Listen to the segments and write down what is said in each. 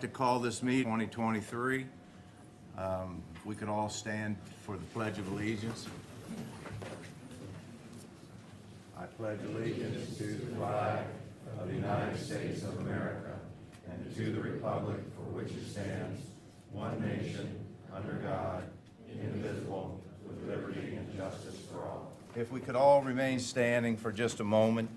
To call this meeting 2023. If we could all stand for the Pledge of Allegiance. I pledge allegiance to the flag of the United States of America and to the republic for which it stands, one nation, under God, indivisible, with liberty and justice for all. If we could all remain standing for just a moment.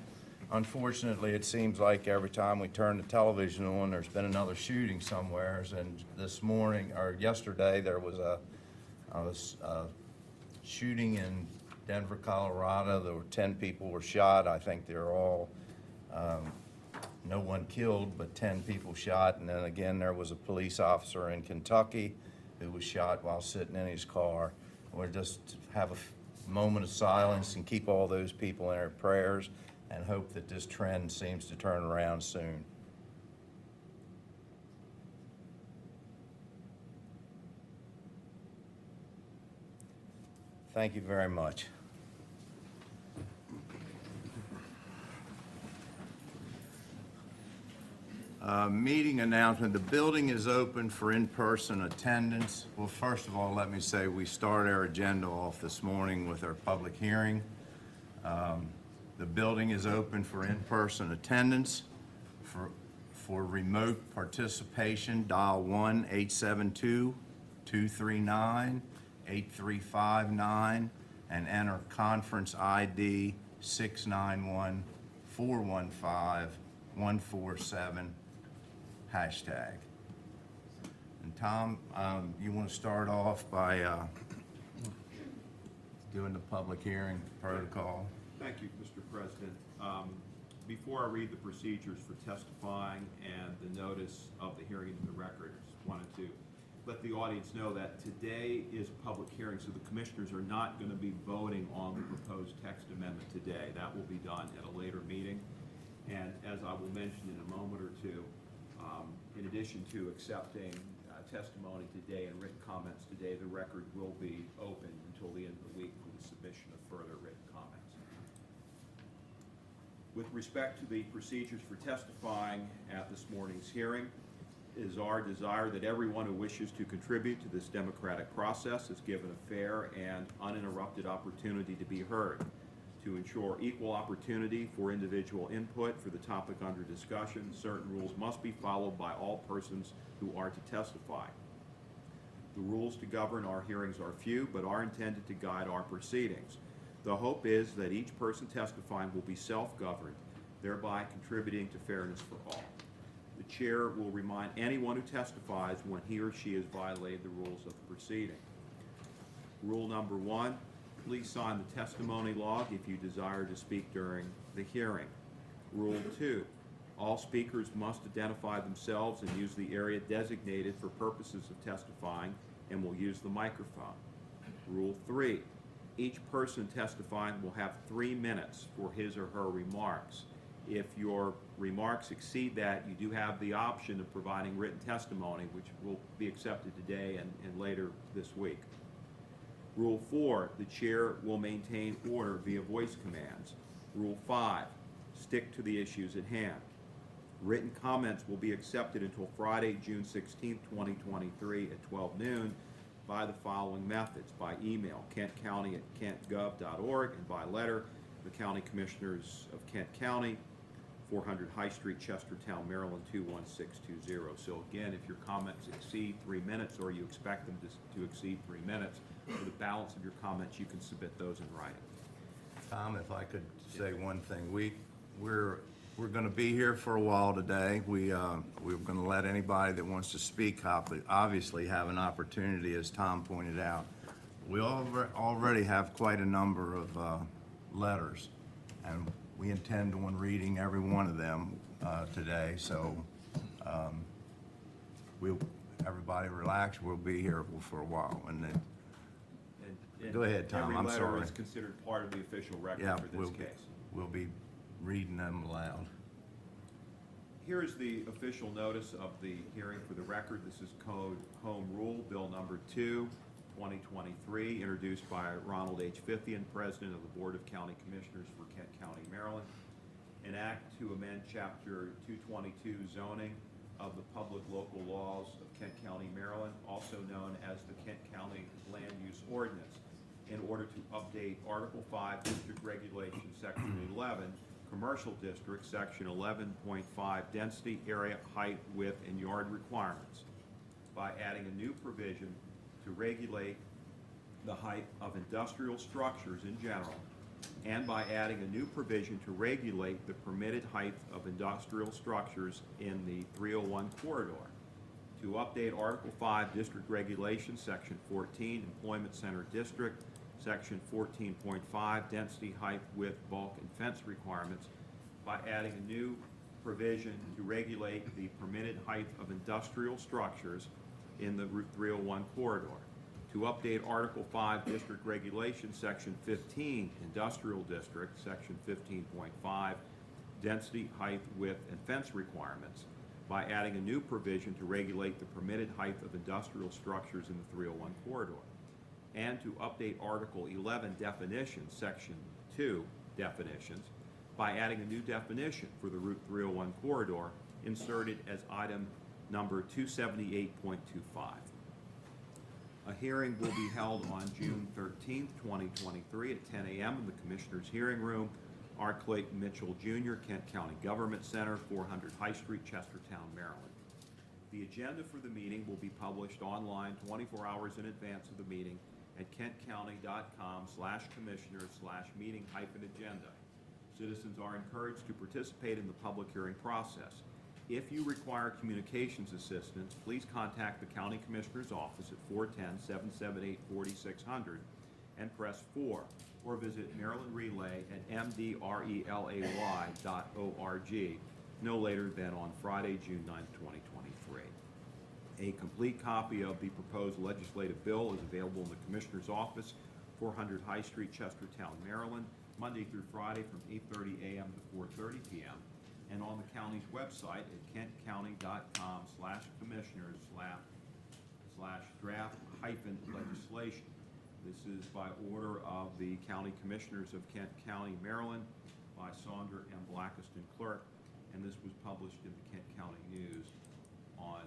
Unfortunately, it seems like every time we turn the television on, there's been another shooting somewhere. And this morning, or yesterday, there was a shooting in Denver, Colorado. There were 10 people were shot. I think they're all, no one killed, but 10 people shot. And then again, there was a police officer in Kentucky who was shot while sitting in his car. We'll just have a moment of silence and keep all those people in our prayers, and hope that this trend seems to turn around soon. Thank you very much. Meeting announcement. The building is open for in-person attendance. Well, first of all, let me say we start our agenda off this morning with our public hearing. The building is open for in-person attendance. For remote participation, dial 1-872-239-8359 and enter conference ID 691-415-147 hashtag. And Tom, you want to start off by doing the public hearing protocol? Thank you, Mr. President. Before I read the procedures for testifying and the notice of the hearing into the record, I just wanted to let the audience know that today is a public hearing, so the commissioners are not going to be voting on the proposed text amendment today. That will be done at a later meeting. And as I will mention in a moment or two, in addition to accepting testimony today and written comments today, the record will be open until the end of the week for the submission of further written comments. With respect to the procedures for testifying at this morning's hearing, it is our desire that everyone who wishes to contribute to this democratic process is given a fair and uninterrupted opportunity to be heard. To ensure equal opportunity for individual input for the topic under discussion, certain rules must be followed by all persons who are to testify. The rules to govern our hearings are few, but are intended to guide our proceedings. The hope is that each person testifying will be self-governed, thereby contributing to fairness for all. The chair will remind anyone who testifies when he or she has violated the rules of the proceeding. Rule number 1, please sign the testimony log if you desire to speak during the hearing. Rule 2, all speakers must identify themselves and use the area designated for purposes of testifying and will use the microphone. Rule 3, each person testifying will have 3 minutes for his or her remarks. If your remarks exceed that, you do have the option of providing written testimony, which will be accepted today and later this week. Rule 4, the chair will maintain order via voice commands. Rule 5, stick to the issues at hand. Written comments will be accepted until Friday, June 16, 2023 at 12 noon by the following methods: by email, kentcounty@kentgov.org, and by letter, the County Commissioners of Kent County, 400 High Street, Chestertown, Maryland 21620. So again, if your comments exceed 3 minutes, or you expect them to exceed 3 minutes, for the balance of your comments, you can submit those in writing. Tom, if I could say one thing, we're going to be here for a while today. We're going to let anybody that wants to speak obviously have an opportunity, as Tom pointed out. We already have quite a number of letters, and we intend on reading every one of them today. So everybody relax. We'll be here for a while, and then. Go ahead, Tom. I'm sorry. Every letter is considered part of the official record for this case. We'll be reading them aloud. Here is the official notice of the hearing for the record. This is Code Home Rule, Bill Number 2, 2023, introduced by Ronald H. Fithian, President of the Board of County Commissioners for Kent County, Maryland. An act to amend Chapter 222 zoning of the public local laws of Kent County, Maryland, also known as the Kent County Land Use Ordinance, in order to update Article 5 District Regulations, Section 11, Commercial District, Section 11.5, Density, Area, Height, Width, and Yard Requirements, by adding a new provision to regulate the height of industrial structures in general, and by adding a new provision to regulate the permitted height of industrial structures in the 301 corridor, to update Article 5 District Regulations, Section 14, Employment Center District, Section 14.5, Density, Height, Width, Bulk, and Fence Requirements, by adding a new provision to regulate the permitted height of industrial structures in the Route 301 corridor, to update Article 5 District Regulations, Section 15, Industrial District, Section 15.5, Density, Height, Width, and Fence Requirements, by adding a new provision to regulate the permitted height of industrial structures in the 301 corridor, and to update Article 11 Definitions, Section 2 Definitions, by adding a new definition for the Route 301 corridor inserted as item number 278.25. A hearing will be held on June 13th, 2023 at 10 a.m. in the Commissioners' Hearing Room, R. Clayton Mitchell Jr., Kent County Government Center, 400 High Street, Chestertown, Maryland. The agenda for the meeting will be published online 24 hours in advance of the meeting at kentcounty.com/commissioners/meeting-agenda. Citizens are encouraged to participate in the public hearing process. If you require communications assistance, please contact the County Commissioner's Office at 410-778-4600 and press 4, or visit Maryland Relay at mdrelay.org no later than on Friday, June 9, 2023. A complete copy of the proposed legislative bill is available in the Commissioner's Office, 400 High Street, Chestertown, Maryland, Monday through Friday from 8:30 a.m. to 4:30 p.m. and on the county's website at kentcounty.com/commissioners/draft-legislation. This is by order of the County Commissioners of Kent County, Maryland, by Saundra M. Blackiston, Clerk, and this was published in the Kent County News on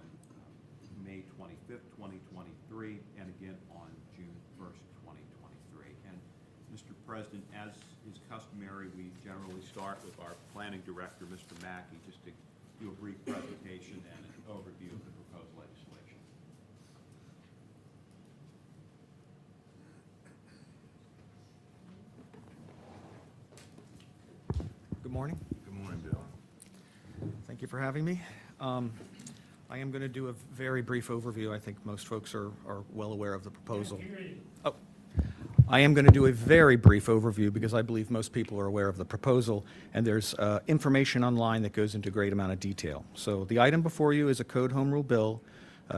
May 25th, 2023, and again on June 1st, 2023. And Mr. President, as is customary, we generally start with our Planning Director, Mr. Mackey, just to do a brief presentation and an overview of the proposed legislation. Good morning. Good morning, Bill. Thank you for having me. I am going to do a very brief overview. I think most folks are well aware of the proposal. Oh, I am going to do a very brief overview because I believe most people are aware of the proposal, and there's information online that goes into a great amount of detail. So the item before you is a Code Home Rule bill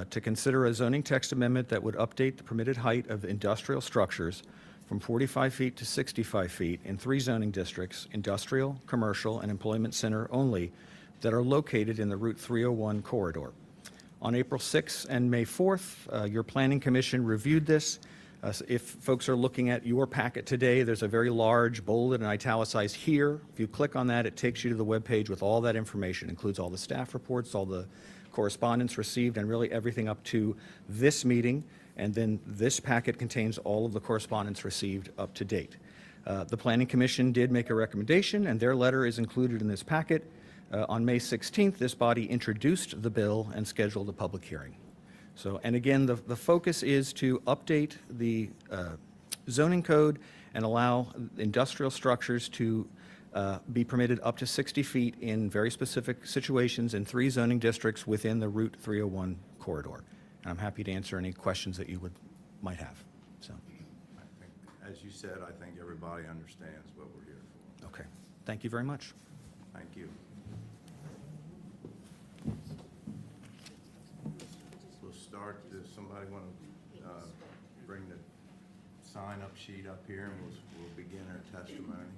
to consider a zoning text amendment that would update the permitted height of industrial structures from 45 feet to 65 feet in 3 zoning districts, industrial, commercial, and employment center only, that are located in the Route 301 corridor. On April 6th and May 4th, your Planning Commission reviewed this. If folks are looking at your packet today, there's a very large, bolded, and italicized here. If you click on that, it takes you to the webpage with all that information. It includes all the staff reports, all the correspondence received, and really everything up to this meeting. And then this packet contains all of the correspondence received up to date. The Planning Commission did make a recommendation, and their letter is included in this packet. On May 16th, this body introduced the bill and scheduled a public hearing. So, and again, the focus is to update the zoning code and allow industrial structures to be permitted up to 60 feet in very specific situations in 3 zoning districts within the Route 301 corridor. And I'm happy to answer any questions that you might have. So, I think, as you said, I think everybody understands what we're here for. okay. Thank you very much. Thank you. We'll start. Does somebody want to bring the sign-up sheet up here, and we'll begin our testimony?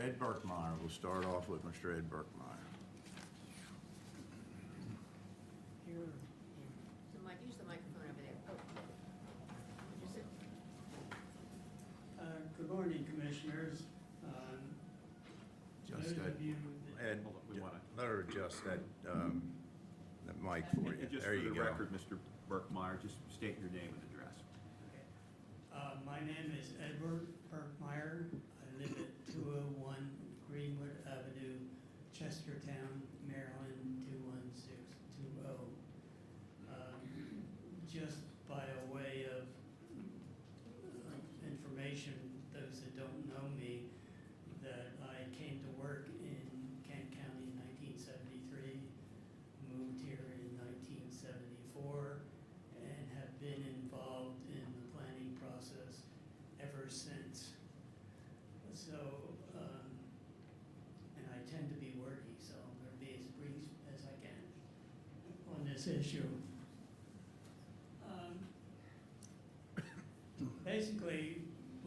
Ed Burkmeyer. We'll start off with Mr. Ed Burkmeyer. Use the microphone over there. Oh. Just sit. Good morning, Commissioners. Just Those that, of you that- Ed, Hold on, we wanna- let her adjust that mic for you. And just There for you the go. record, Mr. Burkmeyer, just state your name and address. My name is Edward Burkmeyer. I live at 201 Greenwood Avenue, Chestertown, Maryland, 21620. Just by a way of information, those that don't know me, that I came to work in Kent County in 1973, moved here in 1974, and have been involved in the planning process ever since. So, and I tend to be wordy, so I'm going to be as brief as I can on this issue. Basically,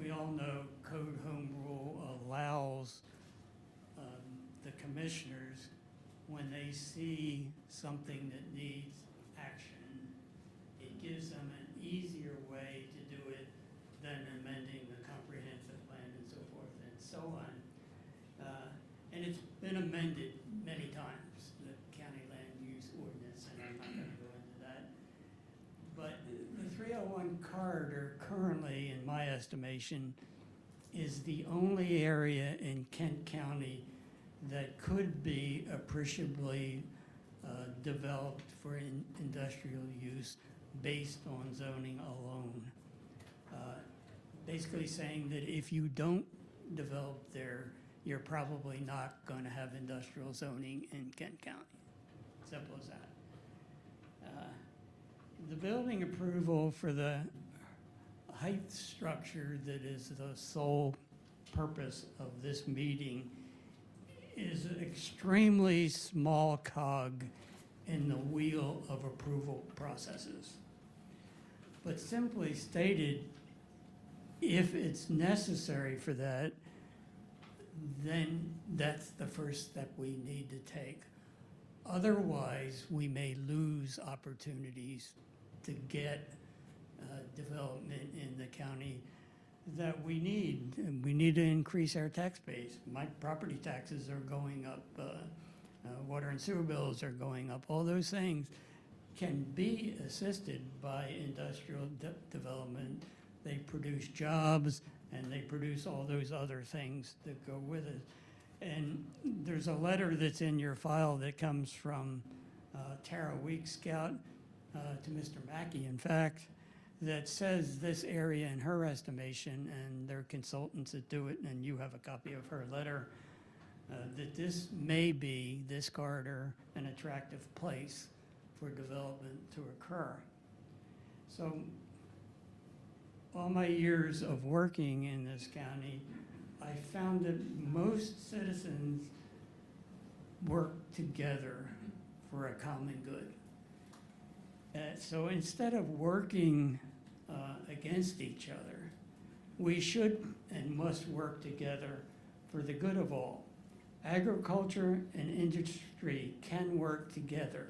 we all know Code Home Rule allows the commissioners, when they see something that needs action, it gives them an easier way to do it than amending the comprehensive plan and so forth and so on. And it's been amended many times, the county land use ordinance, and I'm not gonna go into that. But the 301 corridor currently, in my estimation, is the only area in Kent County that could be appreciably developed for industrial use based on zoning alone. Basically saying that if you don't develop there, you're probably not going to have industrial zoning in Kent County. Simple as that. The building approval for the height structure that is the sole purpose of this meeting is an extremely small cog in the wheel of approval processes. But simply stated, if it's necessary for that, then that's the first step we need to take. Otherwise, we may lose opportunities to get development in the county that we need. And we need to increase our tax base. My property taxes are going up, water and sewer bills are going up. All those things can be assisted by industrial development. They produce jobs and they produce all those other things that go with it. And there's a letter that's in your file that comes from Tara Week Scout to Mr. Mackey, in fact, that says this area, in her estimation, and their consultants that do it, and you have a copy of her letter, that this may be, this corridor, an attractive place for development to occur. So all my years of working in this county, I found that most citizens work together for a common good. So instead of working against each other, we should and must work together for the good of all. Agriculture and industry can work together,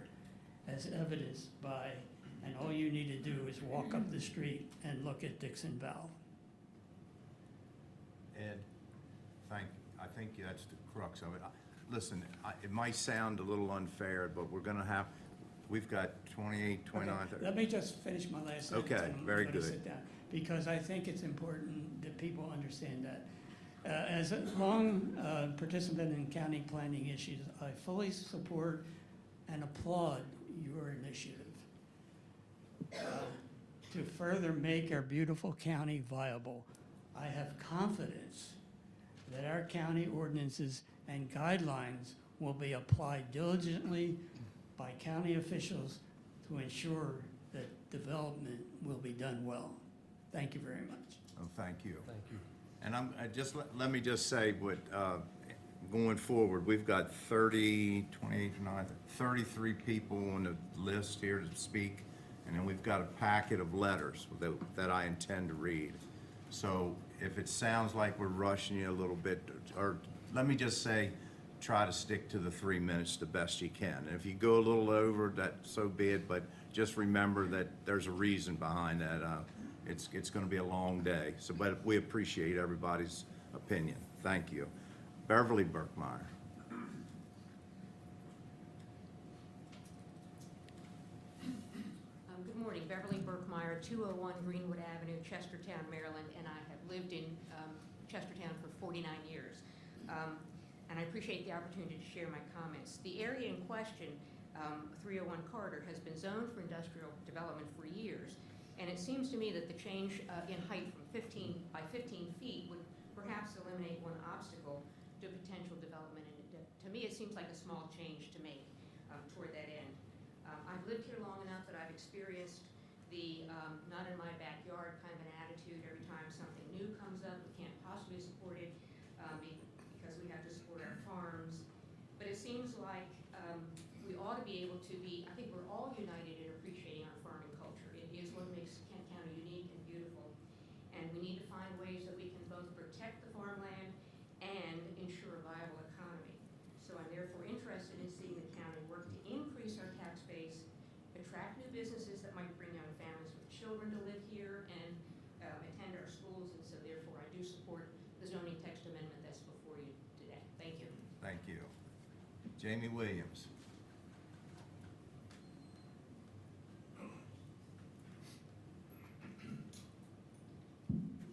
as evidenced by, and all you need to do is walk up the street and look at Dixon Valve. Ed, I think that's the crux of it. Listen, it might sound a little unfair, but we've got 28, 29, Okay, 30. let me just finish my last sentence. Okay, and I'm very gonna good. sit down, because I think it's important that people understand that. As a long participant in county planning issues, I fully support and applaud your initiative to further make our beautiful county viable. I have confidence that our county ordinances and guidelines will be applied diligently by county officials to ensure that development will be done well. Thank you very much. Oh, thank you. Thank you. And let me just say what, going forward, we've got 33 people on the list here to speak, and then we've got a packet of letters that I intend to read. So if it sounds like we're rushing you a little bit, or let me just say, try to stick to the 3 minutes the best you can. And if you go a little over, that so be it, but just remember that there's a reason behind that. It's going to be a long day, so, but we appreciate everybody's opinion. Thank you. Beverly Burkmeyer. Good morning, Beverly Burkmeyer, 201 Greenwood Avenue, Chestertown, Maryland, and I have lived in Chestertown for 49 years. And I appreciate the opportunity to share my comments. The area in question, 301 Carter, has been zoned for industrial development for years, and it seems to me that the change in height from 15 by 15 feet would perhaps eliminate one obstacle to potential development. And to me, it seems like a small change to make toward that end. I've lived here long enough that I've experienced the not in my backyard kind of an attitude. Every time something new comes up, we can't possibly support it because we have to support our farms. But it seems like we ought to be able to be, I think we're all united in appreciating our farming culture. It is what makes Kent County unique and beautiful. And we need to find ways that we can both protect the farmland and ensure a viable economy. So I'm therefore interested in seeing the county work to increase our tax base, attract new businesses that might bring young families with children to live here and attend our schools, and so therefore I do support the zoning text amendment that's before you today. Thank you. Thank you. Jamie Williams.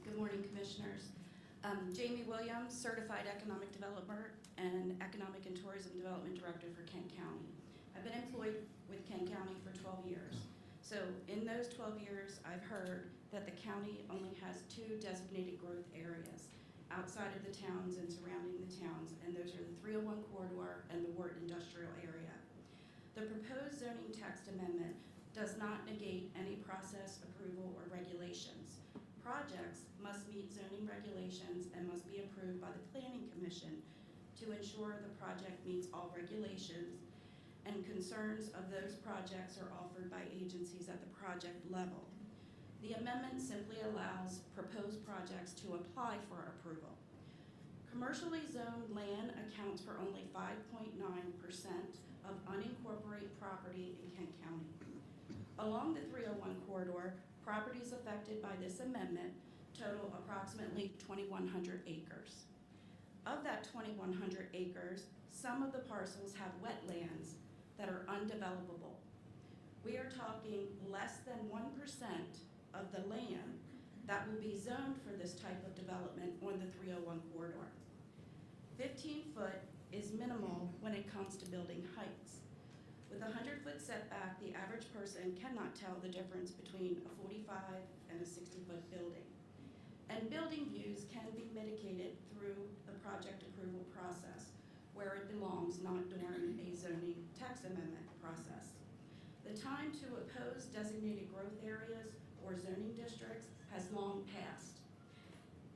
Good morning, Commissioners. Jamie Williams, Certified Economic Developer and Economic and Tourism Development Director for Kent County. I've been employed with Kent County for 12 years. So in those 12 years, I've heard that the county only has 2 designated growth areas outside of the towns and surrounding the towns, and those are the 301 corridor and the Wharton Industrial Area. The proposed zoning text amendment does not negate any process, approval, or regulations. Projects must meet zoning regulations and must be approved by the Planning Commission to ensure the project meets all regulations, and concerns of those projects are offered by agencies at the project level. The amendment simply allows proposed projects to apply for approval. Commercially zoned land accounts for only 5.9% of unincorporated property in Kent County. Along the 301 corridor, properties affected by this amendment total approximately 2,100 acres. Of that 2,100 acres, some of the parcels have wetlands that are undevelopable. We are talking less than 1% of the land that will be zoned for this type of development on the 301 corridor. 15 foot is minimal when it comes to building heights. With a 100-foot setback, the average person cannot tell the difference between a 45 and a 60-foot building. And building views can be mitigated through the project approval process, where it belongs, not during a zoning text amendment process. The time to oppose designated growth areas or zoning districts has long passed.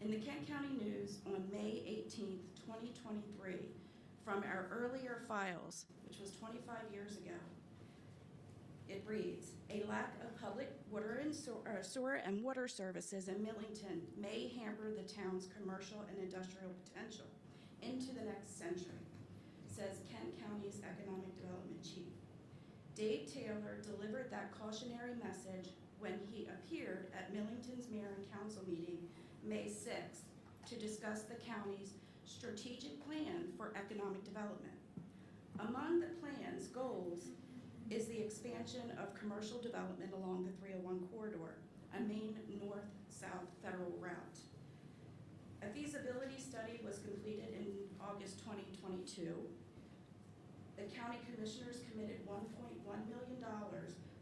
In the Kent County News on May 18th, 2023, from our earlier files, which was 25 years ago, it reads, a lack of public water and sewer and water services in Millington may hamper the town's commercial and industrial potential into the next century, says Kent County's Economic Development Chief. Dave Taylor delivered that cautionary message when he appeared at Millington's Mayor and Council meeting May 6th to discuss the county's strategic plan for economic development. Among the plan's goals is the expansion of commercial development along the 301 corridor, a main north-south federal route. A feasibility study was completed in August 2022. The county commissioners committed $1.1 million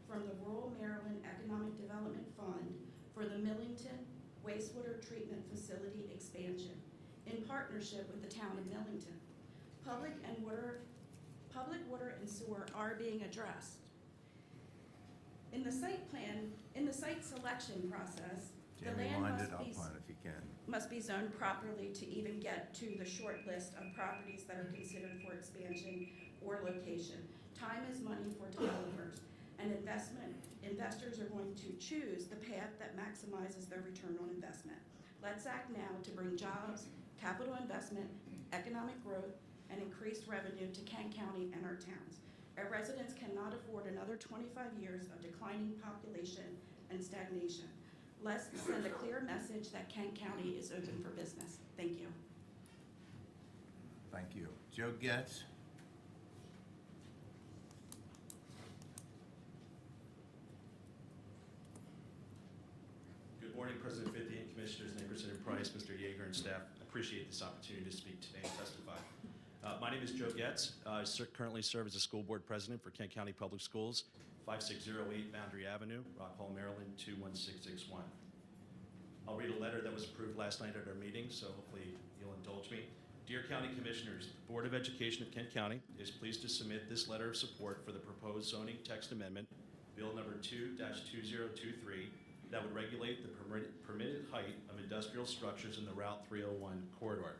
from the Rural Maryland Economic Development Fund for the Millington Wastewater Treatment Facility expansion in partnership with the town of Millington. Public water and sewer are being addressed. In the site selection process, the Jamie, land wind it up on if you can. must be zoned properly to even get to the short list of properties that are considered for expansion or location. Time is money for developers, and investors are going to choose the path that maximizes their return on investment. Let's act now to bring jobs, capital investment, economic growth, and increased revenue to Kent County and our towns. Our residents cannot afford another 25 years of declining population and stagnation. Let's send a clear message that Kent County is open for business. Thank you. Thank you. Joe Getz? Good morning, President Fithian, Commissioners, Neighbors, and Price, Mr. Yeager, and staff. I appreciate this opportunity to speak today and testify. My name is Joe Getz. I currently serve as a school board president for Kent County Public Schools, 5608 Boundary Avenue, Rock Hall, Maryland, 21661. I'll read a letter that was approved last night at our meeting, so hopefully you'll indulge me. Dear County Commissioners, the Board of Education of Kent County is pleased to submit this letter of support for the proposed zoning text amendment, Bill number 2-2023, that would regulate the permitted height of industrial structures in the Route 301 corridor.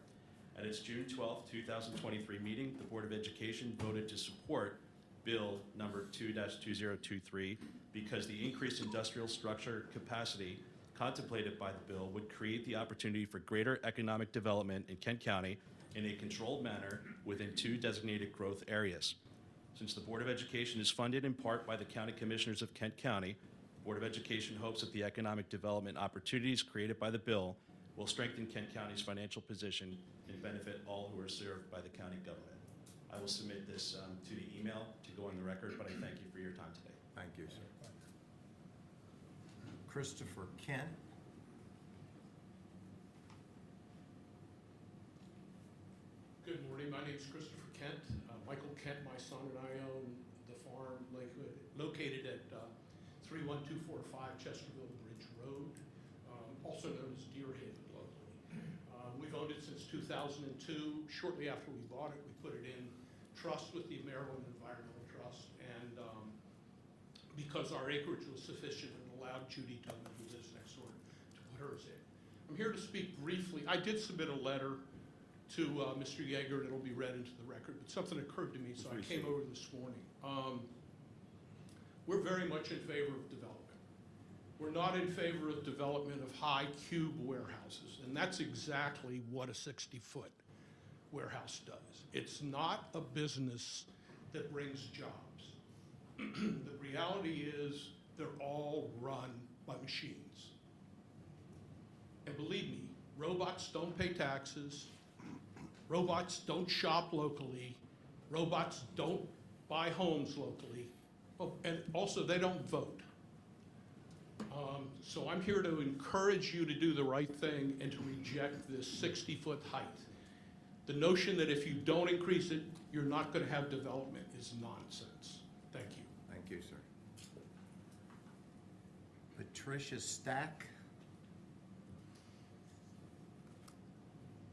At its June 12, 2023 meeting, the Board of Education voted to support Bill number 2-2023 because the increased industrial structure capacity contemplated by the bill would create the opportunity for greater economic development in Kent County in a controlled manner within 2 designated growth areas. Since the Board of Education is funded in part by the County Commissioners of Kent County, the Board of Education hopes that the economic development opportunities created by the bill will strengthen Kent County's financial position and benefit all who are served by the county government. I will submit this to the email to go on the record, but I thank you for your time today. Thank you, sir. Christopher Kent? Good morning, my name is Christopher Kent. Michael Kent, my son, and I own the farm Lakewood, located at 31245 Chesterville Bridge Road, also known as Deer Haven locally. We've owned it since 2002. Shortly after we bought it, we put it in trust with the Maryland Environmental Trust, and because our acreage was sufficient, it allowed Judy Tubman, who lives next door, to put hers in. I'm here to speak briefly. I did submit a letter to Mr. Yeager, and it'll be read into the record, but something occurred to me, so I came over this morning. We're very much in favor of development. We're not in favor of development of high cube warehouses, and that's exactly what a 60-foot warehouse does. It's not a business that brings jobs. The reality is they're all run by machines. And believe me, robots don't pay taxes. Robots don't shop locally. Robots don't buy homes locally. Oh, and also, they don't vote. So I'm here to encourage you to do the right thing and to reject this 60-foot height. The notion that if you don't increase it, you're not going to have development is nonsense. Thank you. Thank you, sir. Patricia Stack?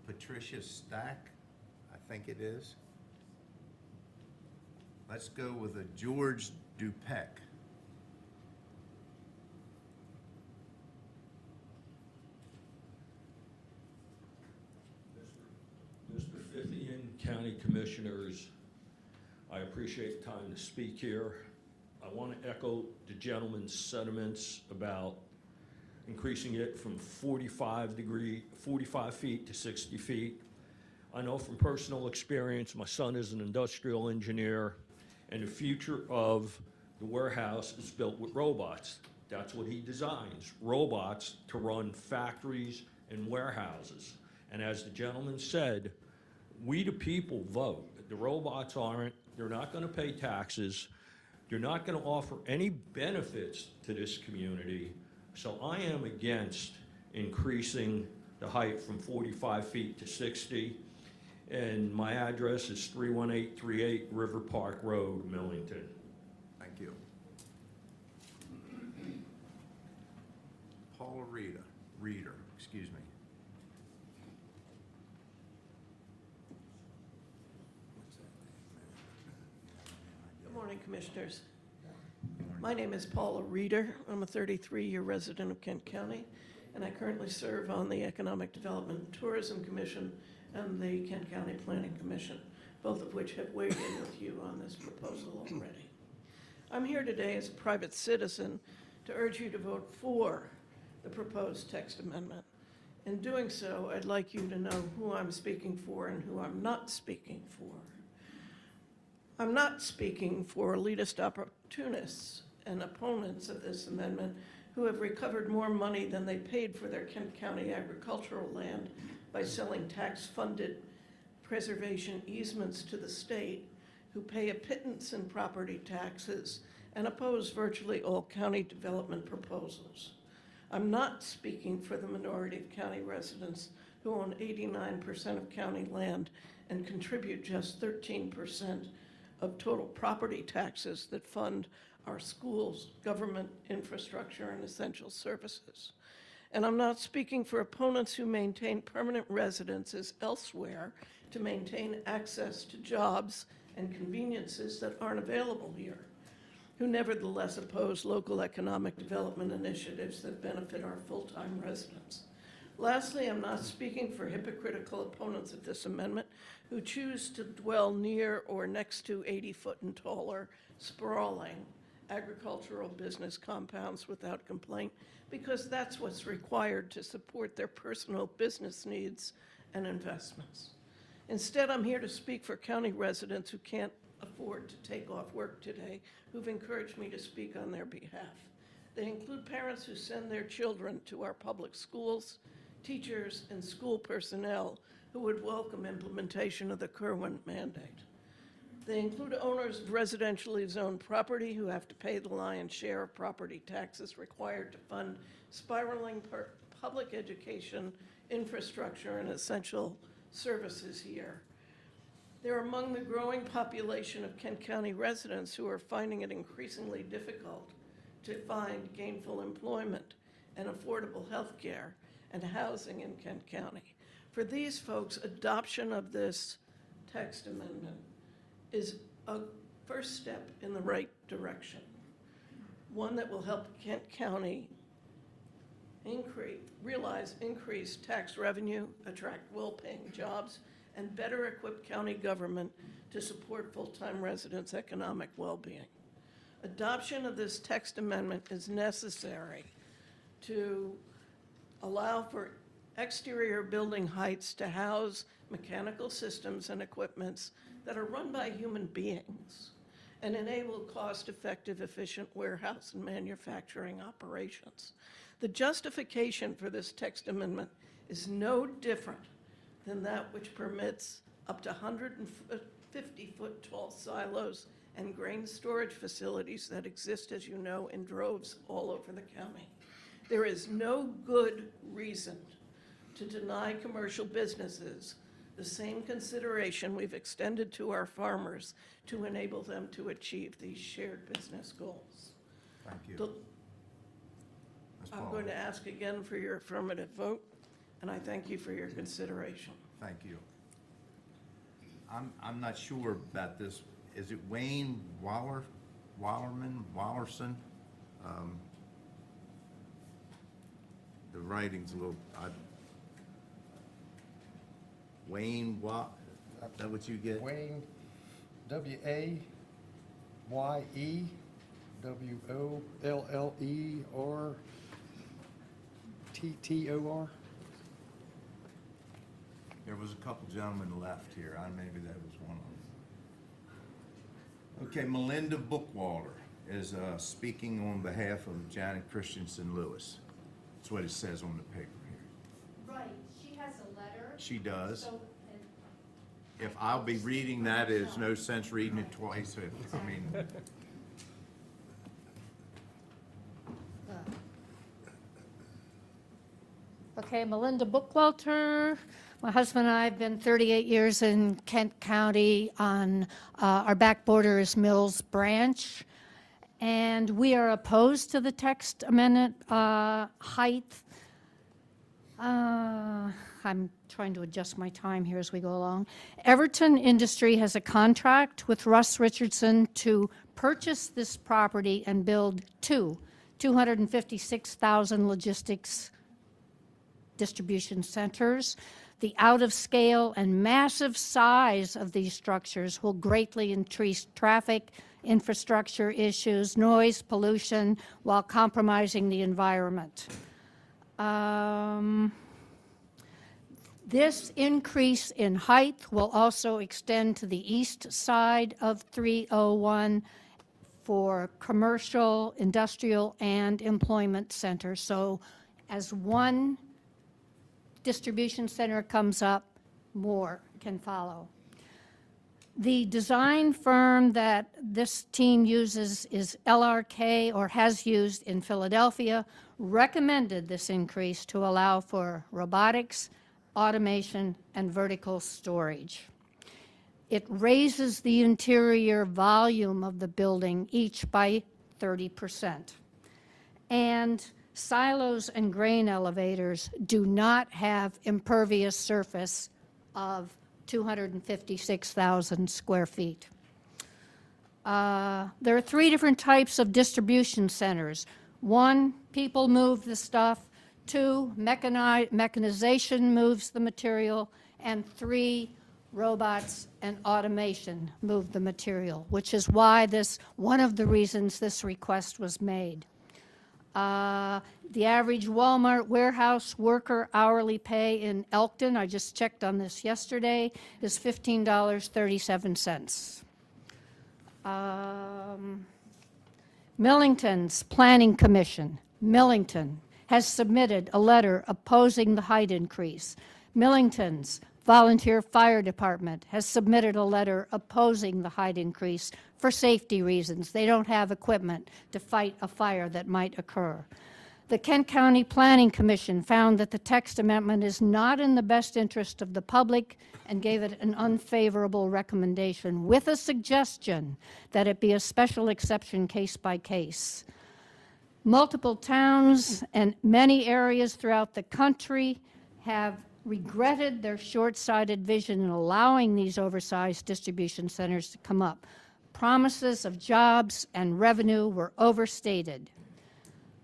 Patricia Stack, I think it is. Let's go with a George Dupek. Mr. Fithian, County Commissioners, I appreciate the time to speak here. I want to echo the gentleman's sentiments about increasing it from 45 feet to 60 feet. I know from personal experience, my son is an industrial engineer, and the future of the warehouse is built with robots. That's what he designs, robots to run factories and warehouses. And as the gentleman said, we the people vote. The robots aren't. They're not going to pay taxes. They're not going to offer any benefits to this community. So I am against increasing the height from 45 feet to 60. And my address is 31838 River Park Road, Millington. Thank you. Paula Reeder, excuse me. Good morning, Commissioners. My name is Paula Reeder. I'm a 33-year resident of Kent County, and I currently serve on the Economic Development and Tourism Commission and the Kent County Planning Commission, both of which have weighed in with you on this proposal already. I'm here today as a private citizen to urge you to vote for the proposed text amendment. In doing so, I'd like you to know who I'm speaking for and who I'm not speaking for. I'm not speaking for elitist opportunists and opponents of this amendment who have recovered more money than they paid for their Kent County agricultural land by selling tax-funded preservation easements to the state, who pay a pittance in property taxes and oppose virtually all county development proposals. I'm not speaking for the minority of county residents who own 89% of county land and contribute just 13% of total property taxes that fund our schools, government infrastructure, and essential services. And I'm not speaking for opponents who maintain permanent residences elsewhere to maintain access to jobs and conveniences that aren't available here, who nevertheless oppose local economic development initiatives that benefit our full-time residents. Lastly, I'm not speaking for hypocritical opponents of this amendment who choose to dwell near or next to 80-foot and taller, sprawling agricultural business compounds without complaint, because that's what's required to support their personal business needs and investments. Instead, I'm here to speak for county residents who can't afford to take off work today, who've encouraged me to speak on their behalf. They include parents who send their children to our public schools, teachers, and school personnel who would welcome implementation of the Kirwan mandate. They include owners of residentially zoned property who have to pay the lion's share of property taxes required to fund spiraling public education, infrastructure, and essential services here. They're among the growing population of Kent County residents who are finding it increasingly difficult to find gainful employment and affordable health care and housing in Kent County. For these folks, adoption of this text amendment is a first step in the right direction, one that will help Kent County realize increased tax revenue, attract well-paying jobs, and better equip county government to support full-time residents' economic well-being. Adoption of this text amendment is necessary to allow for exterior building heights to house mechanical systems and equipments that are run by human beings and enable cost-effective, efficient warehouse and manufacturing operations. The justification for this text amendment is no different than that which permits up to 150-foot tall silos and grain storage facilities that exist, as you know, in droves all over the county. There is no good reason to deny commercial businesses the same consideration we've extended to our farmers to enable them to achieve these shared business goals. Thank you. Ms. I'm Paul. going to ask again for your affirmative vote, and I thank you for your consideration. Thank you. I'm not sure about this. Is it Wayne Wallerson? The writing's a little, Wayne, is that what you get? Wayne, W-A-Y-E-W-O-L-L-E-R-T-T-O-R. There was a couple gentlemen left here. Maybe that was one of them. Okay, Melinda Bookwalter is speaking on behalf of Janet Christensen Lewis. That's what it says on the paper here. Right, she has a letter. She does. So, If I'll be reading that, there's no sense reading it twice. Okay, Melinda Bookwalter. My husband and I have been 38 years in Kent County. On our back border is Mills Branch, and we are opposed to the text amendment height. I'm trying to adjust my time here as we go along. Everton Industry has a contract with Russ Richardson to purchase this property and build 256,000 logistics distribution centers. The out-of-scale and massive size of these structures will greatly increase traffic, infrastructure issues, noise, pollution, while compromising the environment. This increase in height will also extend to the east side of 301 for commercial, industrial, and employment centers. So as one distribution center comes up, more can follow. The design firm that this team uses is LRK, or has used in Philadelphia, recommended this increase to allow for robotics, automation, and vertical storage. It raises the interior volume of the building each by 30%. And silos and grain elevators do not have impervious surface of 256,000 square feet. There are 3 different types of distribution centers. 1, people move the stuff. 2, mechanization moves the material. And 3, robots and automation move the material, which is why one of the reasons this request was made. The average Walmart warehouse worker hourly pay in Elkton, I just checked on this yesterday, is $15.37. Millington's Planning Commission, Millington, has submitted a letter opposing the height increase. Millington's Volunteer Fire Department has submitted a letter opposing the height increase for safety reasons. They don't have equipment to fight a fire that might occur. The Kent County Planning Commission found that the text amendment is not in the best interest of the public and gave it an unfavorable recommendation with a suggestion that it be a special exception case by case. Multiple towns and many areas throughout the country have regretted their short-sighted vision in allowing these oversized distribution centers to come up. Promises of jobs and revenue were overstated.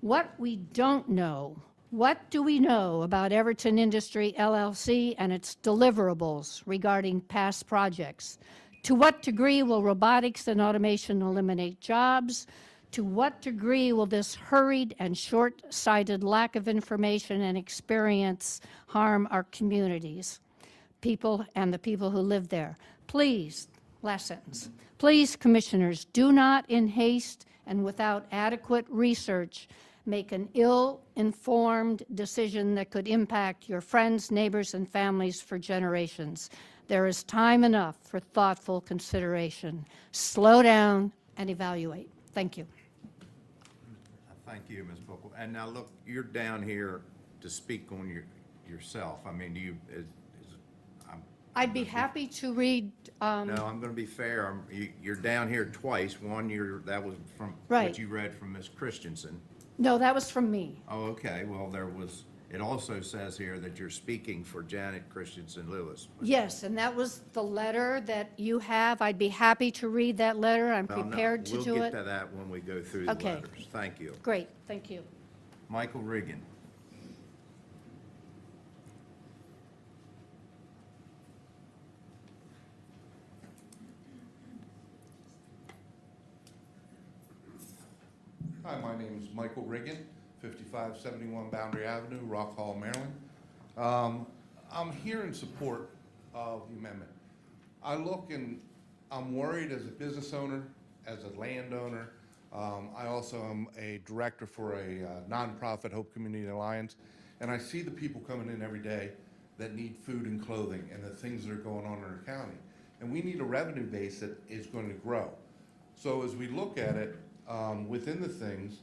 What we don't know, what do we know about Everton Industry LLC and its deliverables regarding past projects? To what degree will robotics and automation eliminate jobs? To what degree will this hurried and short-sighted lack of information and experience harm our communities, people and the people who live there? Please, last sentence, please, commissioners, do not in haste and without adequate research make an ill-informed decision that could impact your friends, neighbors, and families for generations. There is time enough for thoughtful consideration. Slow down and evaluate. Thank you. Thank you, Ms. Buckle. And now, look, you're down here to speak on yourself. I mean, I'd be happy to read. No, I'm going to be fair. You're down here twice. One, that was from Right. what you read from Ms. Christensen. No, that was from me. Oh, okay. Well, it also says here that you're speaking for Janet Christensen Lewis. Yes, and that was the letter that you have. I'd be happy to read that letter. I'm Well, no, prepared to do We'll it. get to that when we go through the Okay. letters. Thank you. Great, thank you. Michael Riggin. Hi, my name is Michael Riggin, 5571 Boundary Avenue, Rock Hall, Maryland. I'm here in support of the amendment. I look and I'm worried as a business owner, as a landowner. I also am a director for a nonprofit, Hope Community Alliance, and I see the people coming in every day that need food and clothing and the things that are going on in our county. And we need a revenue base that is going to grow. So as we look at it, within the things,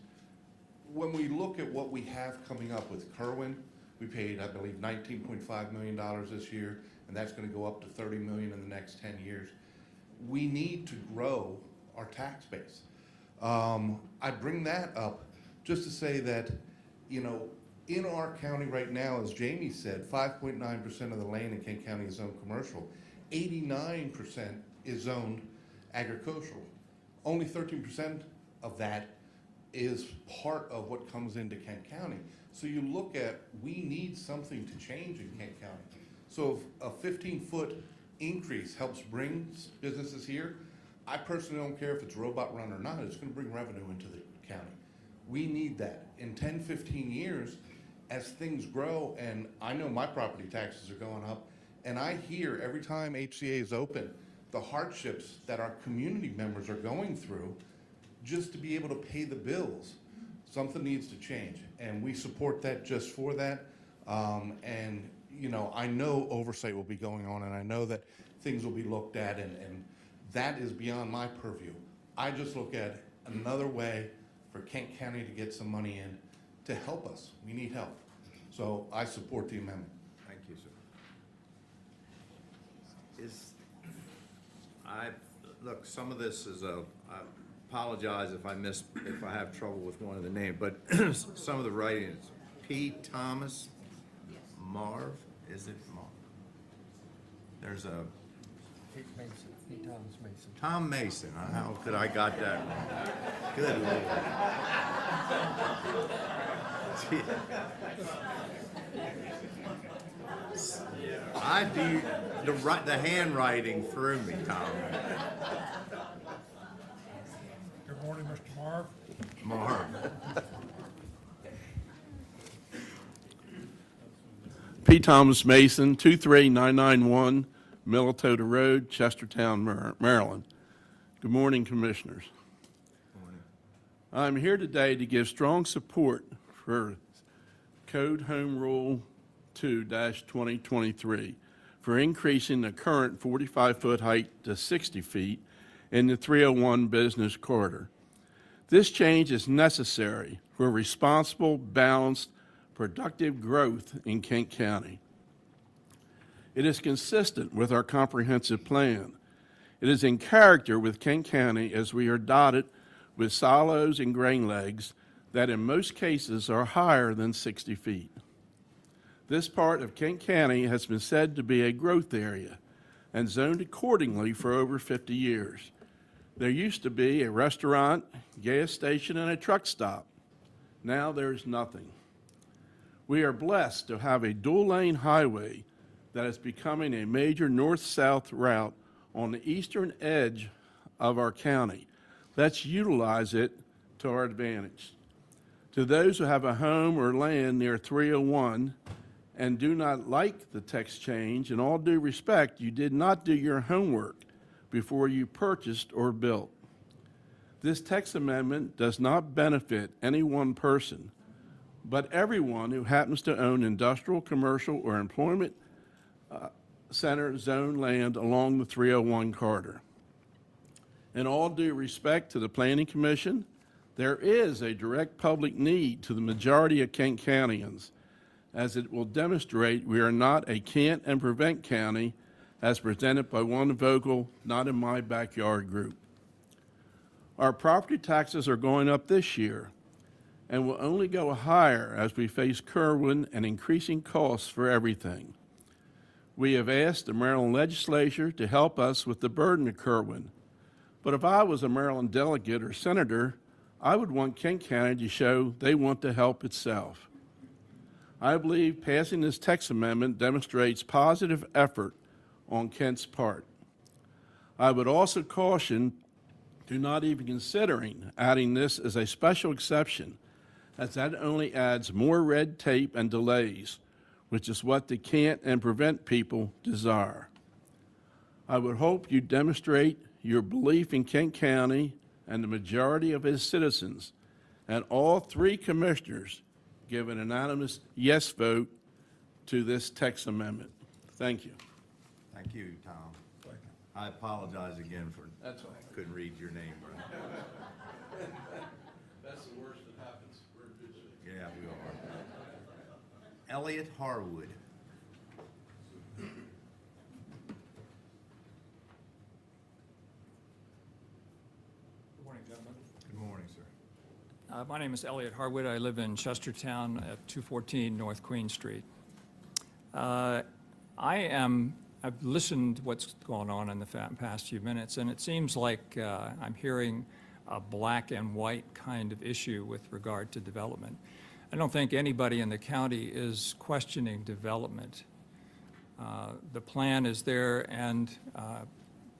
when we look at what we have coming up with Kerwin, we paid, I believe, $19.5 million this year, and that's going to go up to $30 million in the next 10 years. We need to grow our tax base. I bring that up just to say that, you know, in our county right now, as Jamie said, 5.9% of the land in Kent County is zoned commercial. 89% is zoned agricultural. Only 13% of that is part of what comes into Kent County. So you look at, we need something to change in Kent County. So if a 15-foot increase helps bring businesses here, I personally don't care if it's robot run or not, it's gonna bring revenue into the county. We need that. In 10, 15 years, as things grow, and I know my property taxes are going up, and I hear every time HCA is open, the hardships that our community members are going through just to be able to pay the bills. Something needs to change, and we support that just for that. And, you know, I know oversight will be going on, and I know that things will be looked at, and that is beyond my purview. I just look at another way for Kent County to get some money in to help us. We need help. So I support the amendment. Thank you, sir. Look, some of this is I apologize if I have trouble with one of the names, but some of the writing is P. Thomas Marv, is it Marv? There's a Pete Mason, Pete Thomas Mason. Tom Mason. How could I got that? Good Lord. The handwriting threw me, Tom. Good morning, Mr. Marv. Marv. P. Thomas Mason, 23991 Millitota Road, Chestertown, Maryland. Good morning, Commissioners. I'm here today to give strong support for Code Home Rule 2-2023 for increasing the current 45-foot height to 60 feet in the 301 business corridor. This change is necessary for responsible, balanced, productive growth in Kent County. It is consistent with our comprehensive plan. It is in character with Kent County as we are dotted with silos and grain legs that in most cases are higher than 60 feet. This part of Kent County has been said to be a growth area and zoned accordingly for over 50 years. There used to be a restaurant, gas station, and a truck stop. Now there's nothing. We are blessed to have a dual-lane highway that is becoming a major north-south route on the eastern edge of our county. Let's utilize it to our advantage. To those who have a home or land near 301 and do not like the text change, in all due respect, you did not do your homework before you purchased or built. This text amendment does not benefit any one person, but everyone who happens to own industrial, commercial, or employment center zone land along the 301 corridor. In all due respect to the Planning Commission, there is a direct public need to the majority of Kent Countyans, as it will demonstrate we are not a can't and prevent county as presented by one vocal, not in my backyard group. Our property taxes are going up this year and will only go higher as we face Kerwin and increasing costs for everything. We have asked the Maryland legislature to help us with the burden of Kerwin, but if I was a Maryland delegate or senator, I would want Kent County to show they want to help itself. I believe passing this text amendment demonstrates positive effort on Kent's part. I would also caution to not even considering adding this as a special exception, as that only adds more red tape and delays, which is what the can't and prevent people desire. I would hope you demonstrate your belief in Kent County and the majority of its citizens, and all three commissioners give an unanimous yes vote to this text amendment. Thank you. Thank you, Tom. I apologize again for couldn't read your name right. That's the worst that happens. We're in good shape. Yeah, we are. Elliot Harwood. Good morning, gentlemen. Good morning, sir. My name is Elliot Harwood. I live in Chestertown at 214 North Queen Street. I've listened to what's going on in the past few minutes, and it seems like I'm hearing a black and white kind of issue with regard to development. I don't think anybody in the county is questioning development. The plan is there, and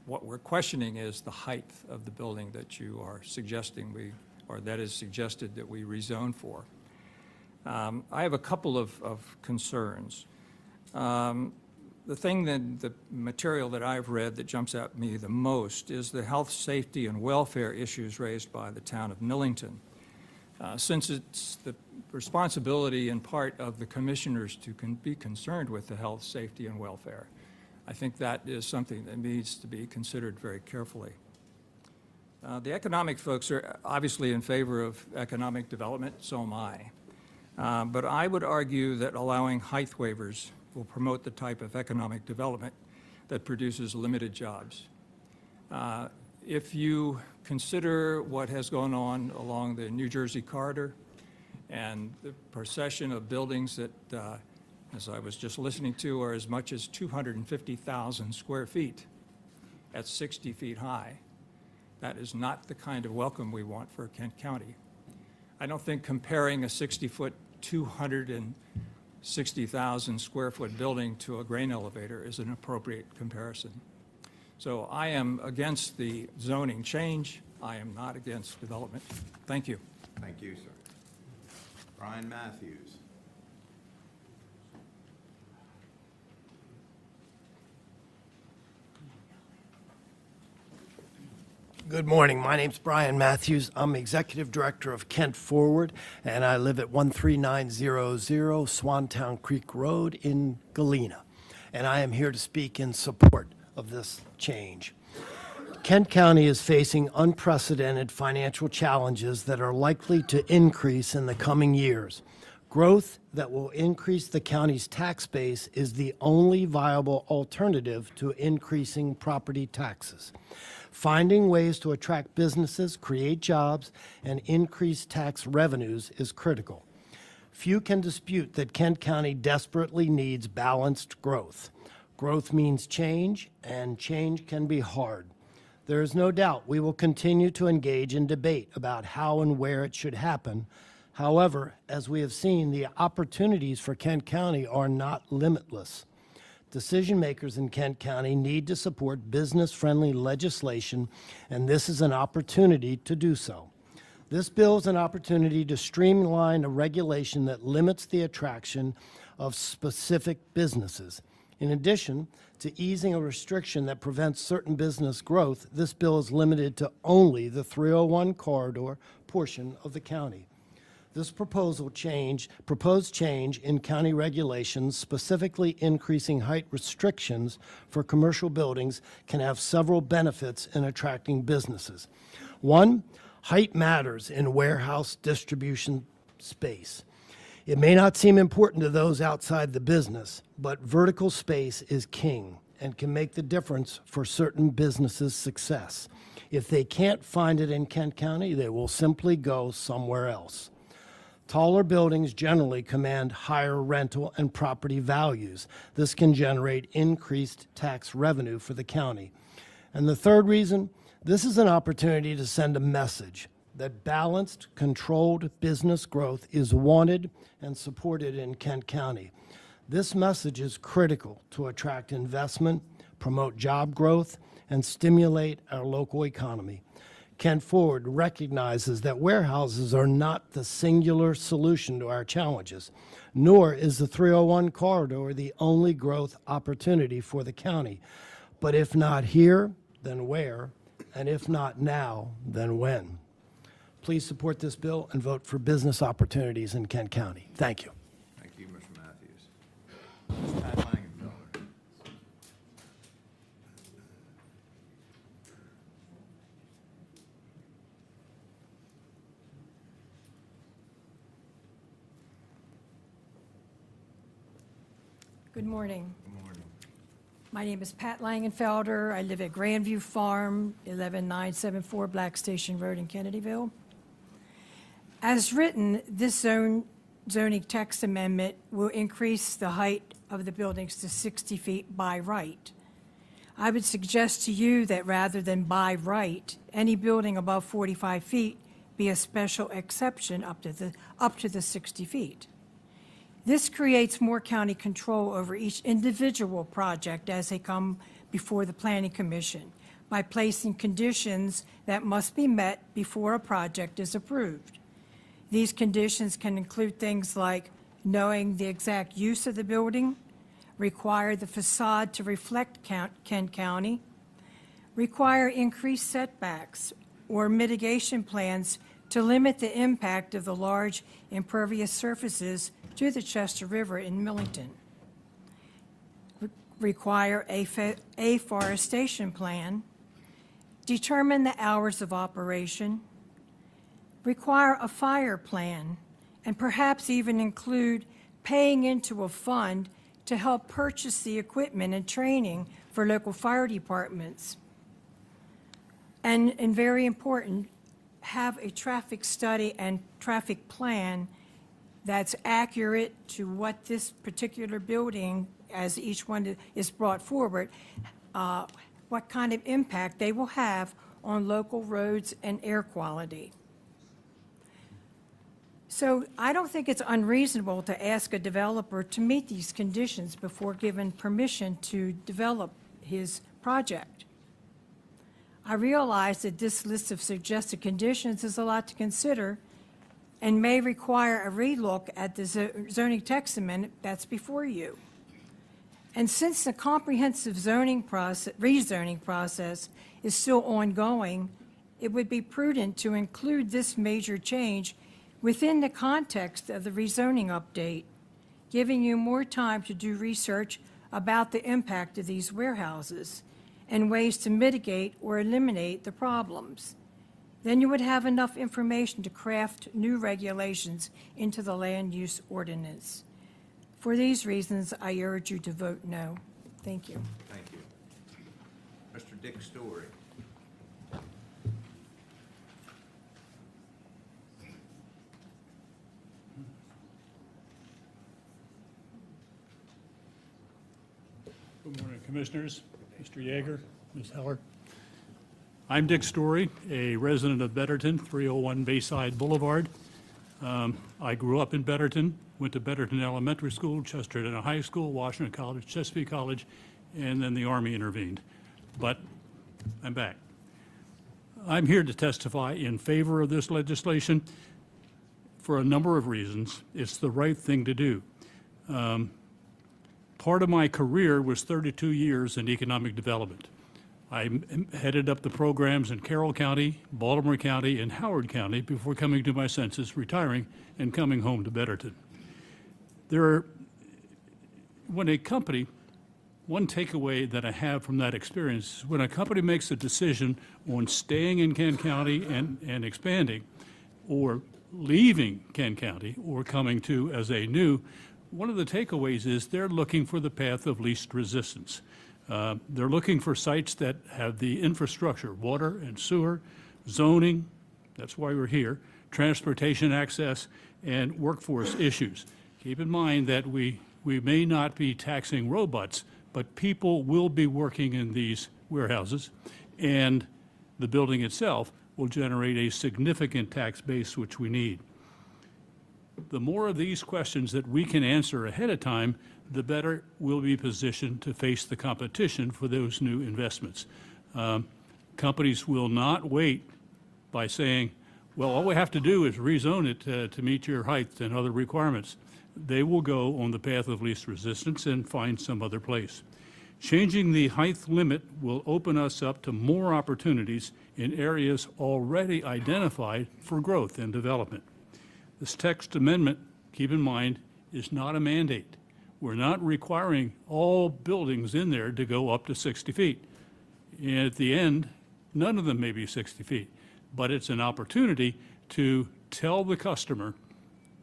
what we're questioning is the height of the building that you are suggesting that is suggested that we rezone for. I have a couple of concerns. The thing that, the material that I've read that jumps out at me the most is the health, safety, and welfare issues raised by the town of Millington. Since it's the responsibility in part of the commissioners to be concerned with the health, safety, and welfare, I think that is something that needs to be considered very carefully. The economic folks are obviously in favor of economic development, so am I. But I would argue that allowing height waivers will promote the type of economic development that produces limited jobs. If you consider what has gone on along the New Jersey corridor and the procession of buildings that, as I was just listening to, are as much as 250,000 square feet at 60 feet high, that is not the kind of welcome we want for Kent County. I don't think comparing a 60-foot, 260,000 square foot building to a grain elevator is an appropriate comparison. So I am against the zoning change. I am not against development. Thank you. Thank you, sir. Brian Matthews. Good morning. My name's Brian Matthews. I'm Executive Director of Kent Forward, and I live at 13900 Swantown Creek Road in Galena. And I am here to speak in support of this change. Kent County is facing unprecedented financial challenges that are likely to increase in the coming years. Growth that will increase the county's tax base is the only viable alternative to increasing property taxes. Finding ways to attract businesses, create jobs, and increase tax revenues is critical. Few can dispute that Kent County desperately needs balanced growth. Growth means change, and change can be hard. There is no doubt we will continue to engage in debate about how and where it should happen. However, as we have seen, the opportunities for Kent County are not limitless. Decision makers in Kent County need to support business-friendly legislation, and this is an opportunity to do so. This bill is an opportunity to streamline a regulation that limits the attraction of specific businesses. In addition to easing a restriction that prevents certain business growth, this bill is limited to only the 301 corridor portion of the county. This proposed change in county regulations, specifically increasing height restrictions for commercial buildings, can have several benefits in attracting businesses. One, height matters in warehouse distribution space. It may not seem important to those outside the business, but vertical space is king and can make the difference for certain businesses' success. If they can't find it in Kent County, they will simply go somewhere else. Taller buildings generally command higher rental and property values. This can generate increased tax revenue for the county. And the third reason, this is an opportunity to send a message that balanced, controlled business growth is wanted and supported in Kent County. This message is critical to attract investment, promote job growth, and stimulate our local economy. Kent Forward recognizes that warehouses are not the singular solution to our challenges, nor is the 301 corridor the only growth opportunity for the county. But if not here, then where? And if not now, then when? Please support this bill and vote for business opportunities in Kent County. Thank you. Thank you, Mr. Matthews. Ms. Pat Langenfelder. Good morning. Good morning. My name is Pat Langenfelder. I live at Grandview Farm, 11974 Black Station Road in Kennedyville. As written, this zoning text amendment will increase the height of the buildings to 60 feet by right. I would suggest to you that rather than by right, any building above 45 feet be a special exception up to the 60 feet. This creates more county control over each individual project as they come before the Planning Commission by placing conditions that must be met before a project is approved. These conditions can include things like knowing the exact use of the building, require the facade to reflect Kent County, require increased setbacks or mitigation plans to limit the impact of the large impervious surfaces to the Chester River in Millington, require a afforestation plan, determine the hours of operation, require a fire plan, and perhaps even include paying into a fund to help purchase the equipment and training for local fire departments. And very important, have a traffic study and traffic plan that's accurate to what this particular building, as each one is brought forward, what kind of impact they will have on local roads and air quality. So I don't think it's unreasonable to ask a developer to meet these conditions before giving permission to develop his project. I realize that this list of suggested conditions is a lot to consider and may require a relook at the zoning text amendment that's before you. And since the comprehensive rezoning process is still ongoing, it would be prudent to include this major change within the context of the rezoning update, giving you more time to do research about the impact of these warehouses and ways to mitigate or eliminate the problems. Then you would have enough information to craft new regulations into the land use ordinance. For these reasons, I urge you to vote no. Thank you. Thank you. Mr. Dick Story. Good morning, Commissioners, Mr. Yeager, Ms. Heller. I'm Dick Story, a resident of Betterton, 301 Bayside Boulevard. I grew up in Betterton, went to Betterton Elementary School, Chesterton High School, Washington College, Chesapeake College, and then the Army intervened. But I'm back. I'm here to testify in favor of this legislation for a number of reasons. It's the right thing to do. Part of my career was 32 years in economic development. I headed up the programs in Carroll County, Baltimore County, and Howard County before coming to my senses, retiring, and coming home to Betterton. When a company, one takeaway that I have from that experience is when a company makes a decision on staying in Kent County and expanding, or leaving Kent County, or coming to as a new, one of the takeaways is they're looking for the path of least resistance. They're looking for sites that have the infrastructure, water and sewer, zoning, that's why we're here, transportation access, and workforce issues. Keep in mind that we may not be taxing robots, but people will be working in these warehouses, and the building itself will generate a significant tax base, which we need. The more of these questions that we can answer ahead of time, the better we'll be positioned to face the competition for those new investments. Companies will not wait by saying, well, all we have to do is rezone it to meet your height and other requirements. They will go on the path of least resistance and find some other place. Changing the height limit will open us up to more opportunities in areas already identified for growth and development. This text amendment, keep in mind, is not a mandate. We're not requiring all buildings in there to go up to 60 feet. And at the end, none of them may be 60 feet, but it's an opportunity to tell the customer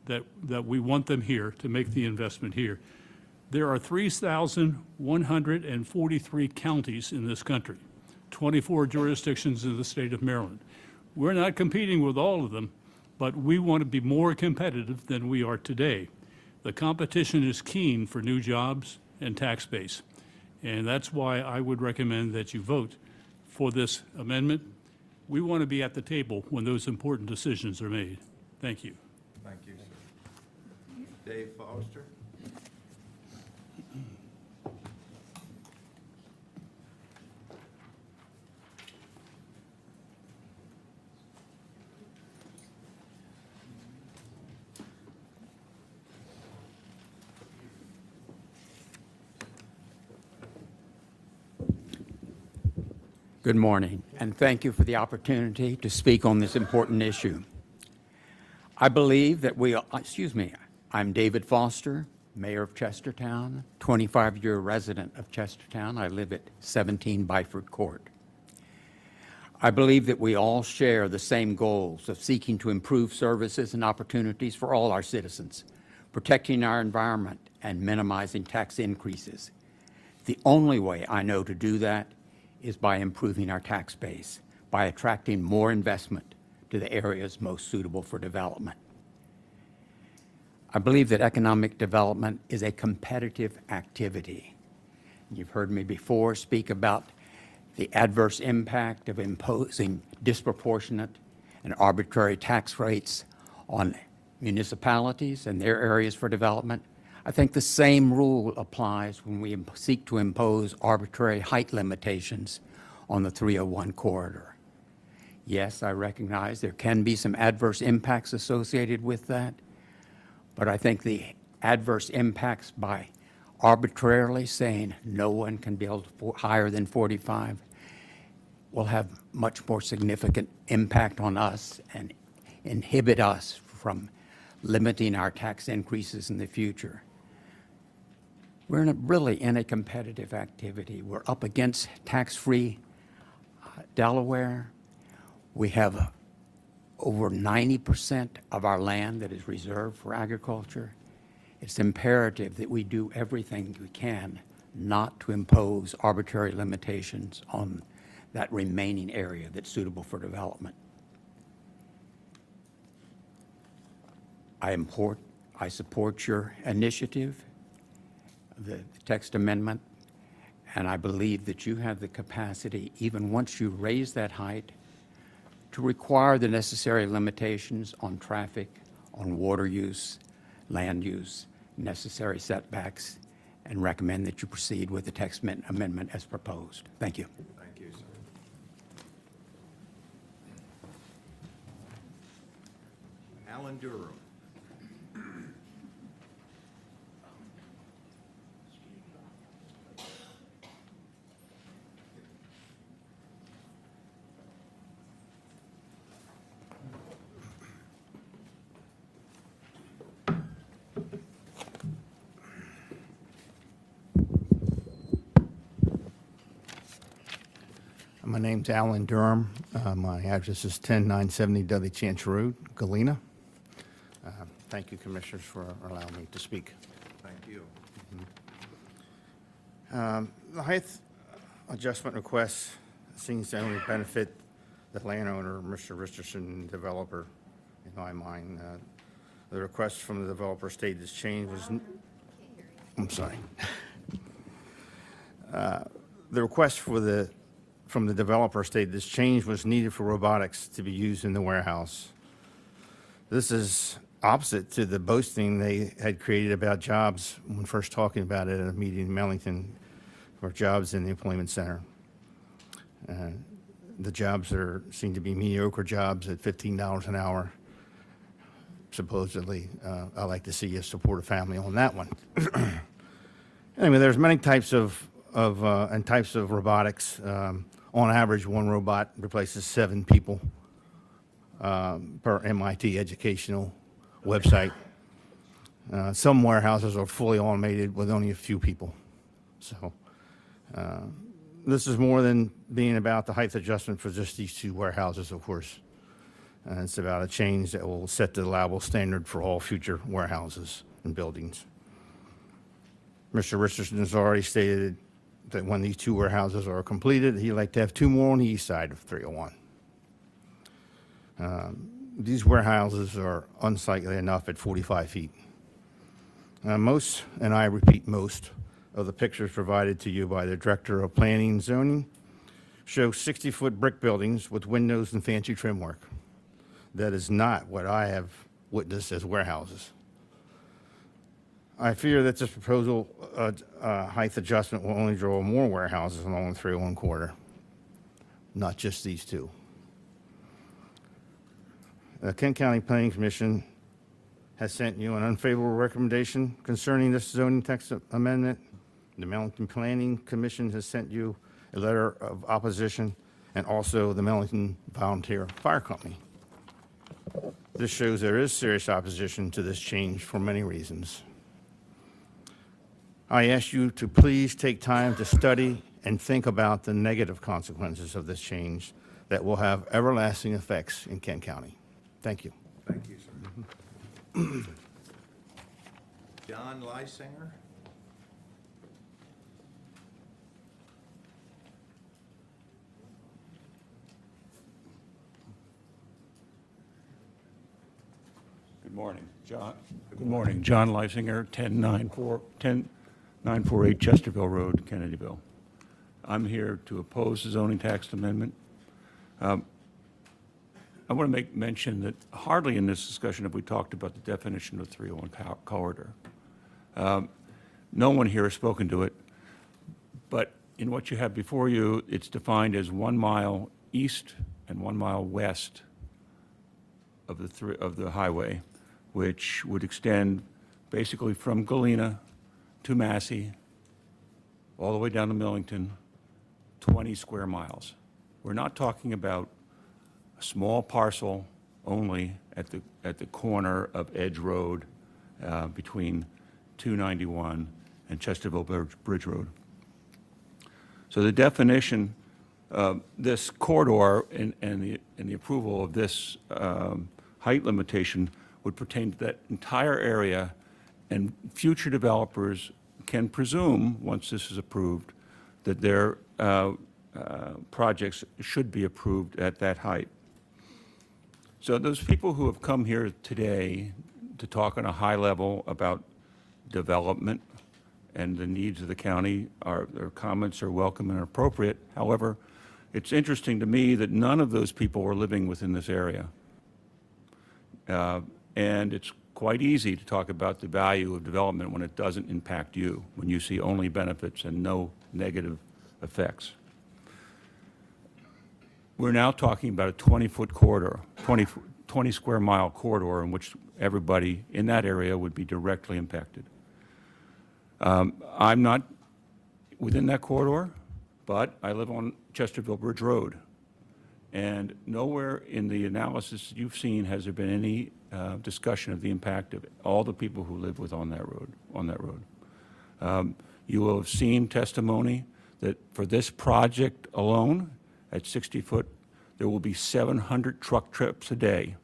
that we want them here, to make the investment here. There are 3,143 counties in this country, 24 jurisdictions in the state of Maryland. We're not competing with all of them, but we want to be more competitive than we are today. The competition is keen for new jobs and tax base, and that's why I would recommend that you vote for this amendment. We want to be at the table when those important decisions are made. Thank you. Thank you, sir. Dave Foster. Good morning, and thank you for the opportunity to speak on this important issue. I believe that I'm David Foster, Mayor of Chestertown, 25-year resident of Chestertown. I live at 17 Byford Court. I believe that we all share the same goals of seeking to improve services and opportunities for all our citizens, protecting our environment, and minimizing tax increases. The only way I know to do that is by improving our tax base, by attracting more investment to the areas most suitable for development. I believe that economic development is a competitive activity. You've heard me before speak about the adverse impact of imposing disproportionate and arbitrary tax rates on municipalities and their areas for development. I think the same rule applies when we seek to impose arbitrary height limitations on the 301 corridor. Yes, I recognize there can be some adverse impacts associated with that, but I think the adverse impacts by arbitrarily saying no one can build higher than 45 will have much more significant impact on us and inhibit us from limiting our tax increases in the future. We're really in a competitive activity. We're up against tax-free Delaware. We have over 90% of our land that is reserved for agriculture. It's imperative that we do everything we can not to impose arbitrary limitations on that remaining area that's suitable for development. I support your initiative, the text amendment, and I believe that you have the capacity, even once you raise that height, to require the necessary limitations on traffic, on water use, land use, necessary setbacks, and recommend that you proceed with the text amendment as proposed. Thank you. Thank you, sir. Alan Durham. My name's Alan Durham. My address is 10970 Dudley Chance Road, Galena. Thank you, Commissioners, for allowing me to speak. Thank you. The height adjustment request seems to only benefit the landowner, Mr. Richardson, developer, in my mind. The request from the developer stated this change was... I'm sorry. The request from the developer stated this change was needed for robotics to be used in the warehouse. This is opposite to the boasting they had created about jobs when first talking about it at a meeting in Mellington for jobs in the employment center. The jobs seem to be mediocre jobs at $15 an hour. Supposedly, I like to see you support a family on that one. Anyway, there's many types of robotics. On average, one robot replaces 7 people per MIT educational website. Some warehouses are fully automated with only a few people. So this is more than being about the height adjustment for just these 2 warehouses, of course. It's about a change that will set the allowable standard for all future warehouses and buildings. Mr. Richardson has already stated that when these 2 warehouses are completed, he'd like to have 2 more on the east side of 301. These warehouses are unsightly enough at 45 feet. Most, and I repeat most, of the pictures provided to you by the Director of Planning and Zoning show 60-foot brick buildings with windows and fancy trim work. That is not what I have witnessed as warehouses. I fear that this proposal height adjustment will only draw more warehouses along the 301 corridor, not just these 2. The Kent County Planning Commission has sent you an unfavorable recommendation concerning this zoning text amendment. The Mellington Planning Commission has sent you a letter of opposition, and also the Millington Volunteer Fire Company. This shows there is serious opposition to this change for many reasons. I ask you to please take time to study and think about the negative consequences of this change that will have everlasting effects in Kent County. Thank you. Thank you, sir. John Lysinger? Good morning, John. Good morning, John Lysinger, 10948 Chesterville Road, Kennedyville. I'm here to oppose the zoning tax amendment. I want to make mention that hardly in this discussion have we talked about the definition of 301 corridor. No one here has spoken to it, but in what you have before you, it's defined as 1 mile east and 1 mile west of the highway, which would extend basically from Galena to Massey, all the way down to Millington, 20 square miles. We're not talking about a small parcel only at the corner of Edge Road between 291 and Chesterville Bridge Road. So the definition of this corridor and the approval of this height limitation would pertain to that entire area, and future developers can presume, once this is approved, that their projects should be approved at that height. So those people who have come here today to talk on a high level about development and the needs of the county, their comments are welcome and appropriate. However, it's interesting to me that none of those people are living within this area. And it's quite easy to talk about the value of development when it doesn't impact you, when you see only benefits and no negative effects. We're now talking about a 20-foot corridor, 20 square mile corridor in which everybody in that area would be directly impacted. I'm not within that corridor, but I live on Chesterville Bridge Road. And nowhere in the analysis you've seen has there been any discussion of the impact of all the people who live on that road. You will have seen testimony that for this project alone, at 60 foot, there will be 700 truck trips a day.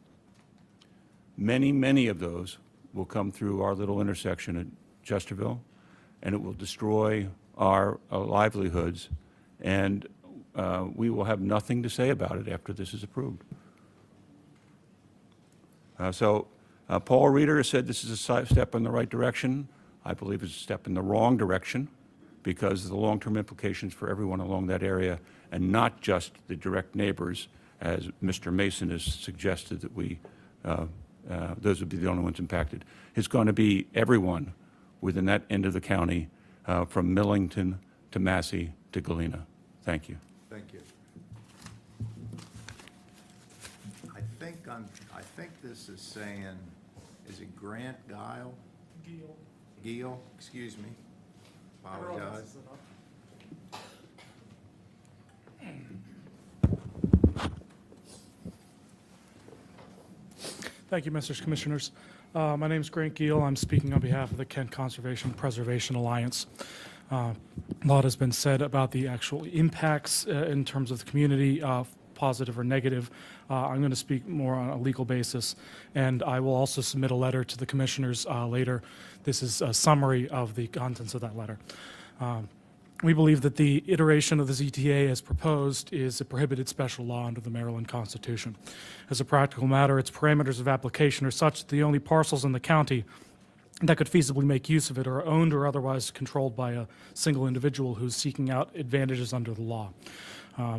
Many, many of those will come through our little intersection at Chesterville, and it will destroy our livelihoods, and we will have nothing to say about it after this is approved. Paul Reeder has said this is a step in the right direction. I believe it's a step in the wrong direction because of the long-term implications for everyone along that area, and not just the direct neighbors, as Mr. Mason has suggested that those would be the only ones impacted. It's going to be everyone within that end of the county, from Millington to Massey to Galena. Thank you. Thank you. I think this is saying, is it Grant Guile? Gill, excuse me. Apologize. Thank you, Mr. Commissioners. My name is Grant Giel. I'm speaking on behalf of the Kent Conservation Preservation Alliance. A lot has been said about the actual impacts in terms of the community, positive or negative. I'm going to speak more on a legal basis, and I will also submit a letter to the commissioners later. This is a summary of the contents of that letter. We believe that the iteration of the ZTA as proposed is a prohibited special law under the Maryland Constitution. As a practical matter, its parameters of application are such that the only parcels in the county that could feasibly make use of it are owned or otherwise controlled by a single individual who's seeking out advantages under the law.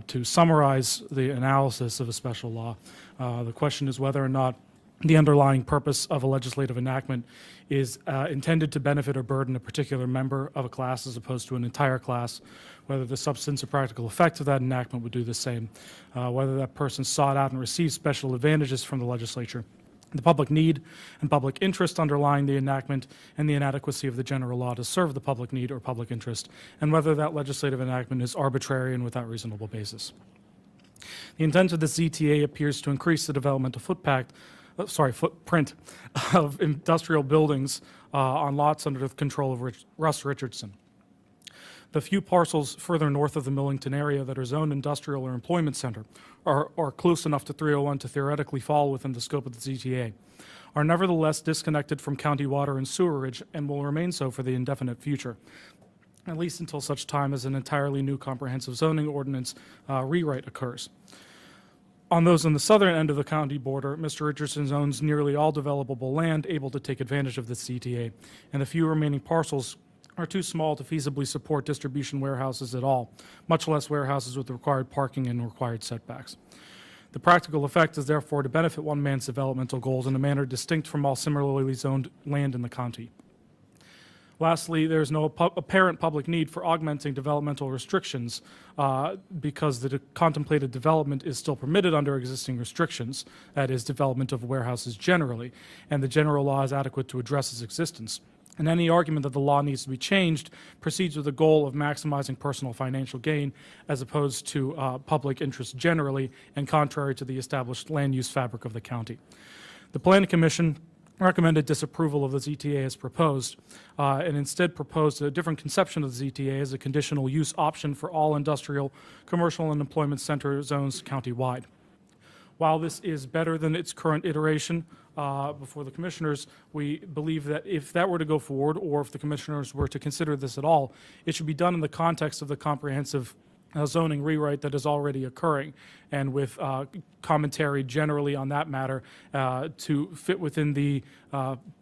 To summarize the analysis of a special law, the question is whether or not the underlying purpose of a legislative enactment is intended to benefit or burden a particular member of a class as opposed to an entire class, whether the substance or practical effect of that enactment would do the same, whether that person sought out and received special advantages from the legislature, the public need and public interest underlying the enactment, and the inadequacy of the general law to serve the public need or public interest, and whether that legislative enactment is arbitrary and without reasonable basis. The intent of the ZTA appears to increase the developmental footprint of industrial buildings on lots under the control of Russ Richardson. The few parcels further north of the Millington area that are zoned industrial or employment center are close enough to 301 to theoretically fall within the scope of the ZTA, are nevertheless disconnected from county water and sewerage and will remain so for the indefinite future, at least until such time as an entirely new comprehensive zoning ordinance rewrite occurs. On those on the southern end of the county border, Mr. Richardson owns nearly all developable land able to take advantage of the CTA, and the few remaining parcels are too small to feasibly support distribution warehouses at all, much less warehouses with required parking and required setbacks. The practical effect is therefore to benefit one man's developmental goals in a manner distinct from all similarly zoned land in the county. Lastly, there is no apparent public need for augmenting developmental restrictions because the contemplated development is still permitted under existing restrictions, that is, development of warehouses generally, and the general law is adequate to address its existence. And any argument that the law needs to be changed proceeds with the goal of maximizing personal financial gain as opposed to public interest generally and contrary to the established land use fabric of the county. The Planning Commission recommended disapproval of the ZTA as proposed and instead proposed a different conception of the ZTA as a conditional use option for all industrial, commercial, and employment center zones countywide. While this is better than its current iteration before the commissioners, we believe that if that were to go forward, or if the commissioners were to consider this at all, it should be done in the context of the comprehensive zoning rewrite that is already occurring, and with commentary generally on that matter to fit within the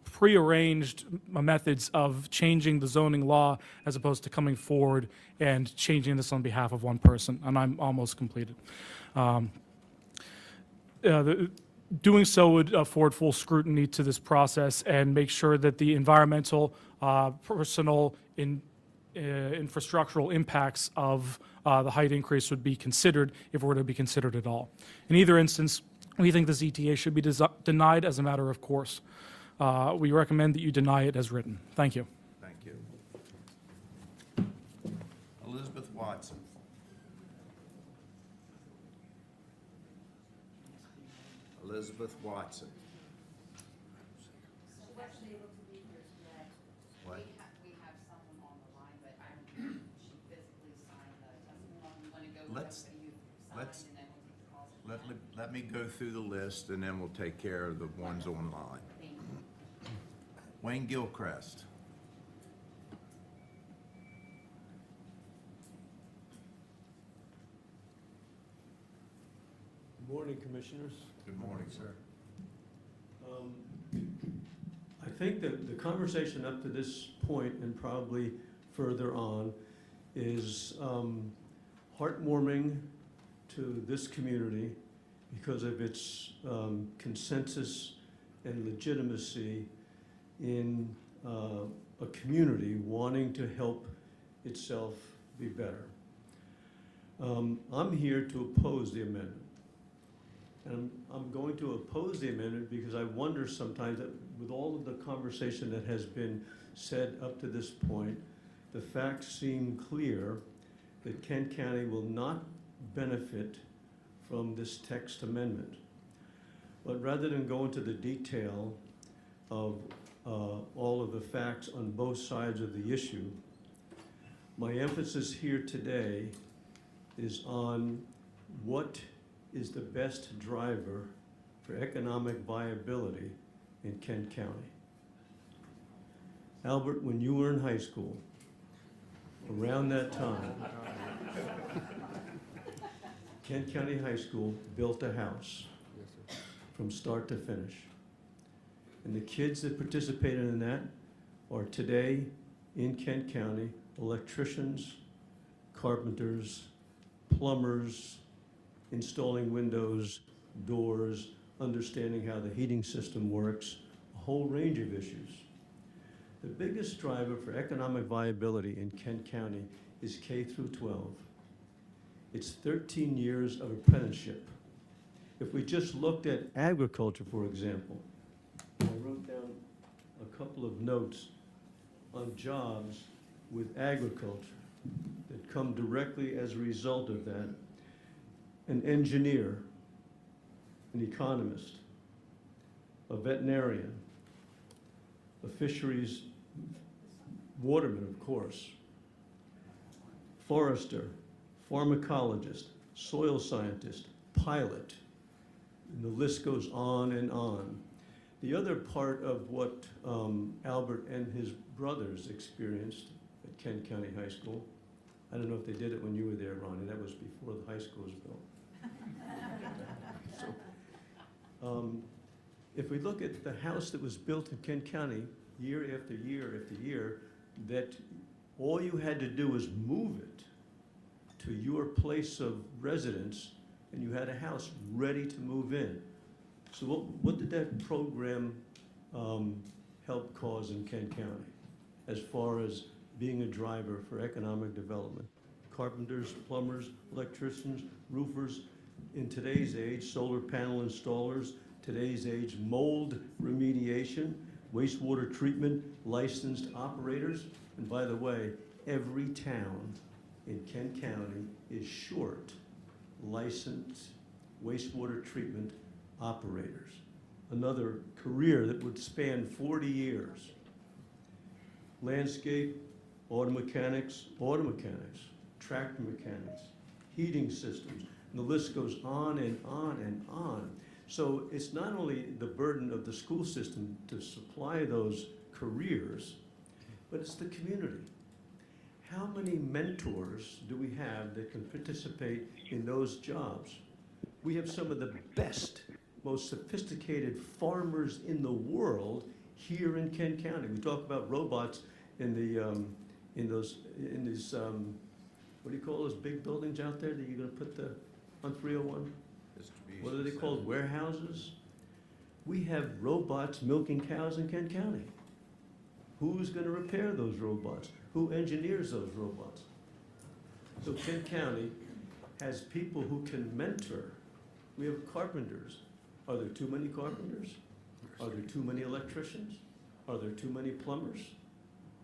prearranged methods of changing the zoning law as opposed to coming forward and changing this on behalf of one person. And I'm almost completed. Doing so would afford full scrutiny to this process and make sure that the environmental, personal, infrastructural impacts of the height increase would be considered if it were to be considered at all. In either instance, we think the ZTA should be denied as a matter of course. We recommend that you deny it as written. Thank you. Thank you. Elizabeth Watson. Elizabeth Watson. What? We have someone on the line, but she physically signed the testimony. We want to go with Let's- what you let's- signed, and then we'll take the calls. Let me go through the list, and then we'll take care of the ones online. Thank you. Wayne Gilchrist. Good morning, Commissioners. Good morning, sir. I think that the conversation up to this point and probably further on is heartwarming to this community because of its consensus and legitimacy in a community wanting to help itself be better. I'm here to oppose the amendment. And I'm going to oppose the amendment because I wonder sometimes that with all of the conversation that has been said up to this point, the facts seem clear that Kent County will not benefit from this text amendment. But rather than go into the detail of all of the facts on both sides of the issue, my emphasis here today is on what is the best driver for economic viability in Kent County. Albert, when you were in high school, around that time, Kent County High School built a house from start to finish. And the kids that participated in that are today in Kent County electricians, carpenters, plumbers, installing windows, doors, understanding how the heating system works, a whole range of issues. The biggest driver for economic viability in Kent County is K through 12. It's 13 years of apprenticeship. If we just looked at agriculture, for example, I wrote down a couple of notes on jobs with agriculture that come directly as a result of that. an engineer, an economist, a veterinarian, a fisheries waterman, of course, forester, pharmacologist, soil scientist, pilot, and the list goes on and on. The other part of what Albert and his brothers experienced at Kent County High School, I don't know if they did it when you were there, Ronnie, that was before the high school was built. If we look at the house that was built in Kent County year after year after year, that all you had to do was move it to your place of residence, and you had a house ready to move in. So what did that program help cause in Kent County as far as being a driver for economic development? Carpenters, plumbers, electricians, roofers, in today's age, solar panel installers, today's age, mold remediation, wastewater treatment, licensed operators. And by the way, every town in Kent County is short licensed wastewater treatment operators. Another career that would span 40 years. Landscape, auto mechanics, tractor mechanics, heating systems, and the list goes on and on and on. So it's not only the burden of the school system to supply those careers, but it's the community. How many mentors do we have that can participate in those jobs? We have some of the best, most sophisticated farmers in the world here in Kent County. We talk about robots in the what do you call those big buildings out there that you're going to put on 301? What are they called? Warehouses? We have robots milking cows in Kent County. Who's going to repair those robots? Who engineers those robots? So Kent County has people who can mentor. We have carpenters. Are there too many carpenters? Are there too many electricians? Are there too many plumbers?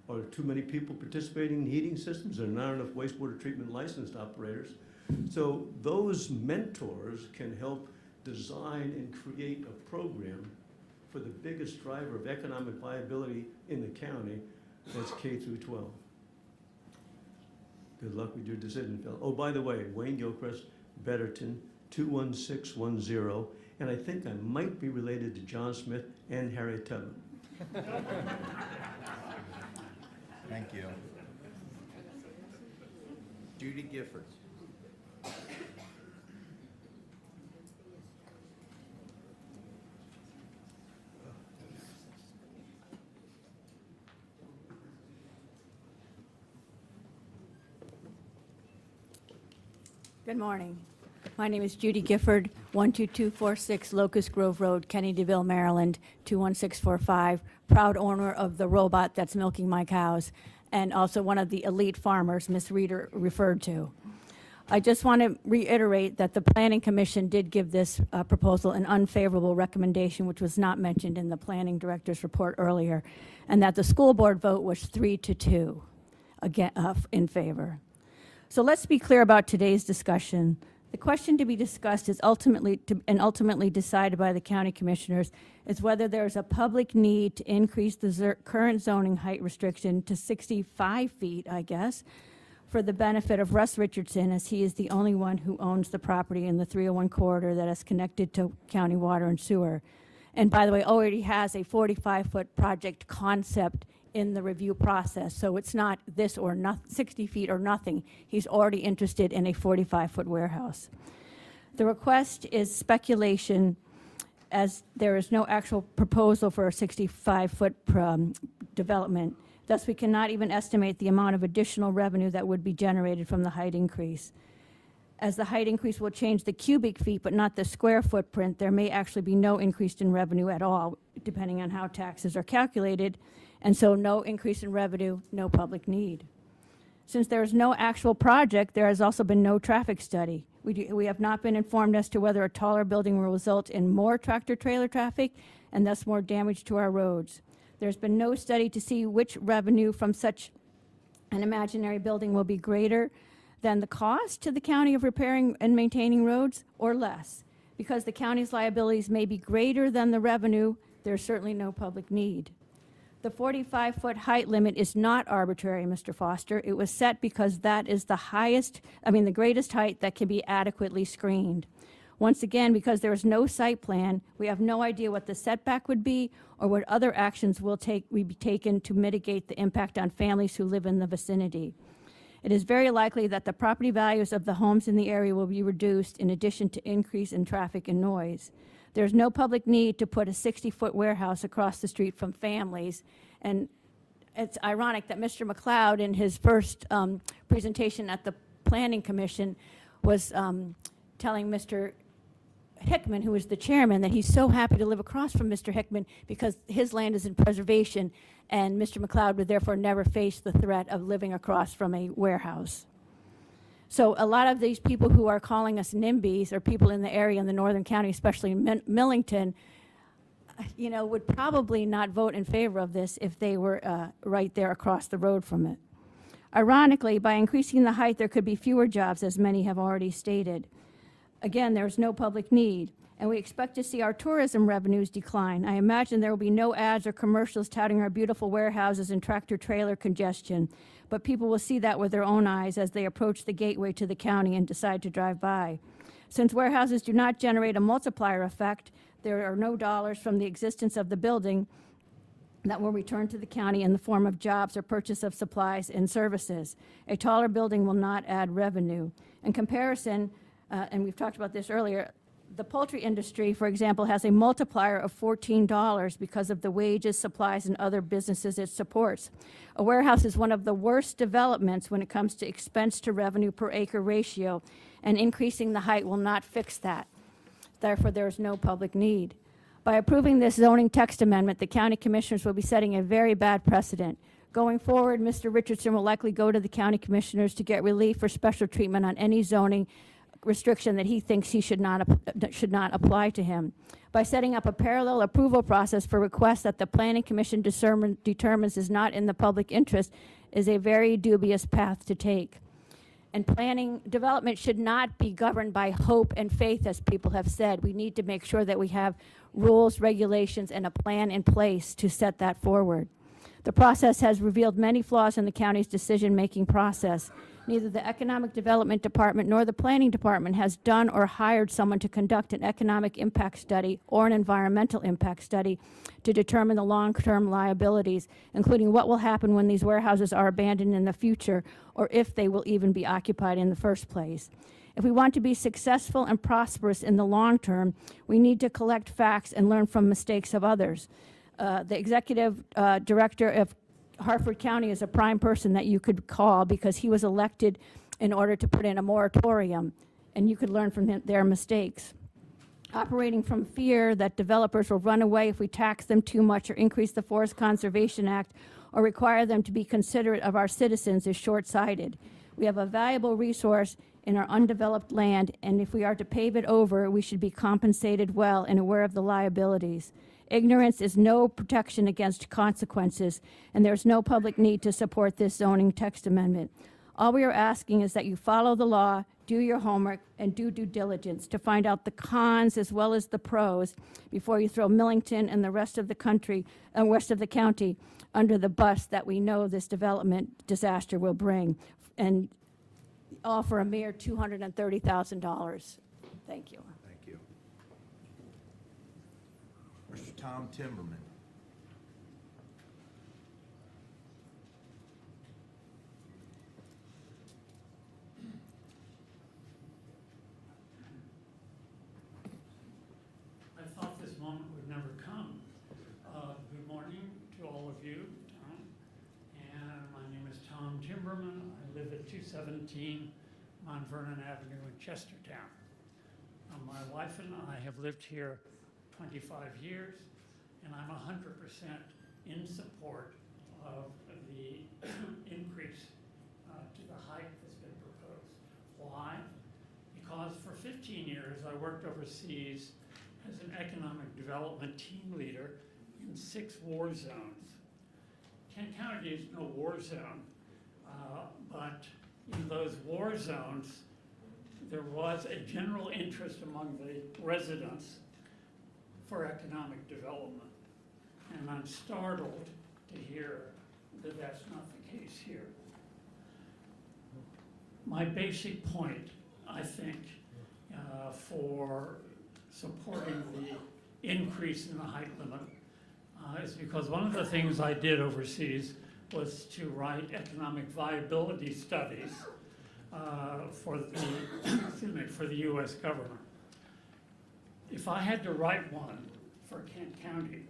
Are there too many people participating in heating systems? There are not enough wastewater treatment licensed operators. So those mentors can help design and create a program for the biggest driver of economic viability in the county, that's K through 12. Good luck with your decision, Phil. Oh, by the way, Wayne Gilchrist, Betterton, 21610, and I think I might be related to John Smith and Harriet Tubman. Thank you. Judy Gifford. Good morning. My name is Judy Gifford, 12246 Locust Grove Road, Kennedyville, Maryland, 21645. Proud owner of the robot that's milking my cows, and also one of the elite farmers Ms. Reeder referred to. I just want to reiterate that the Planning Commission did give this proposal an unfavorable recommendation, which was not mentioned in the Planning Director's report earlier, and that the school board vote was 3-2 again, in favor. So let's be clear about today's discussion. The question to be discussed is ultimately decided by the county commissioners is whether there is a public need to increase the current zoning height restriction to 65 feet, I guess, for the benefit of Russ Richardson, as he is the only one who owns the property in the 301 corridor that is connected to county water and sewer. And by the way, already has a 45-foot project concept in the review process, so it's not this or 60 feet or nothing. He's already interested in a 45-foot warehouse. The request is speculation, as there is no actual proposal for a 65-foot development. Thus, we cannot even estimate the amount of additional revenue that would be generated from the height increase. As the height increase will change the cubic feet but not the square footprint, there may actually be no increase in revenue at all, depending on how taxes are calculated. And so no increase in revenue, no public need. Since there is no actual project, there has also been no traffic study. We have not been informed as to whether a taller building will result in more tractor-trailer traffic and thus more damage to our roads. There's been no study to see which revenue from such an imaginary building will be greater, than the cost to the county of repairing and maintaining roads, or less? Because the county's liabilities may be greater than the revenue, there's certainly no public need. The 45-foot height limit is not arbitrary, Mr. Foster. It was set because that is the greatest height that can be adequately screened. Once again, because there is no site plan, we have no idea what the setback would be or what other actions will be taken to mitigate the impact on families who live in the vicinity. It is very likely that the property values of the homes in the area will be reduced in addition to increase in traffic and noise. There's no public need to put a 60-foot warehouse across the street from families. And it's ironic that Mr. McLeod, in his first presentation at the Planning Commission, was telling Mr. Hickman, who is the chairman, that he's so happy to live across from Mr. Hickman because his land is in preservation, and Mr. McLeod would therefore never face the threat of living across from a warehouse. So a lot of these people who are calling us NIMBYs, or people in the area in the northern county, especially in Millington, would probably not vote in favor of this if they were right there across the road from it. Ironically, by increasing the height, there could be fewer jobs, as many have already stated. Again, there is no public need, and we expect to see our tourism revenues decline. I imagine there will be no ads or commercials touting our beautiful warehouses and tractor-trailer congestion, but people will see that with their own eyes as they approach the gateway to the county and decide to drive by. Since warehouses do not generate a multiplier effect, there are no dollars from the existence of the building that will return to the county in the form of jobs or purchase of supplies and services. A taller building will not add revenue. In comparison, and we've talked about this earlier, the poultry industry, for example, has a multiplier of $14 because of the wages, supplies, and other businesses it supports. A warehouse is one of the worst developments when it comes to expense to revenue per acre ratio, and increasing the height will not fix that. Therefore, there is no public need. By approving this zoning text amendment, the county commissioners will be setting a very bad precedent. Going forward, Mr. Richardson will likely go to the county commissioners to get relief or special treatment on any zoning restriction that he thinks he should not apply to him. By setting up a parallel approval process for requests that the Planning Commission determines is not in the public interest is a very dubious path to take. And planning development should not be governed by hope and faith, as people have said. We need to make sure that we have rules, regulations, and a plan in place to set that forward. The process has revealed many flaws in the county's decision-making process. Neither the Economic Development Department nor the Planning Department has done or hired someone to conduct an economic impact study or an environmental impact study to determine the long-term liabilities, including what will happen when these warehouses are abandoned in the future, or if they will even be occupied in the first place. If we want to be successful and prosperous in the long term, we need to collect facts and learn from mistakes of others. The executive director of Harford County is a prime person that you could call because he was elected in order to put in a moratorium, and you could learn from their mistakes. Operating from fear that developers will run away if we tax them too much or increase the Forest Conservation Act or require them to be considerate of our citizens is short-sighted. We have a valuable resource in our undeveloped land, and if we are to pave it over, we should be compensated well and aware of the liabilities. Ignorance is no protection against consequences, and there's no public need to support this zoning text amendment. All we are asking is that you follow the law, do your homework, and do due diligence to find out the cons as well as the pros before you throw Millington and the rest of the country and rest of the county under the bus that we know this development disaster will bring, and all for a mere $230,000. Thank you. Thank you. Mr. Tom Timberman. I thought this moment would never come. Good morning to all of you. And my name is Tom Timberman. I live at 217 Mount Vernon Avenue in Chestertown. My wife and I have lived here 25 years, and I'm 100% in support of the increase to the height that's been proposed. Why? Because for 15 years I worked overseas as an economic development team leader in 6 war zones. Kent County is no war zone, but in those war zones, there was a general interest among the residents for economic development. And I'm startled to hear that that's not the case here. My basic point, I think, for supporting the increase in the height limit is because one of the things I did overseas was to write economic viability studies for the U.S. government. If I had to write one for Kent County,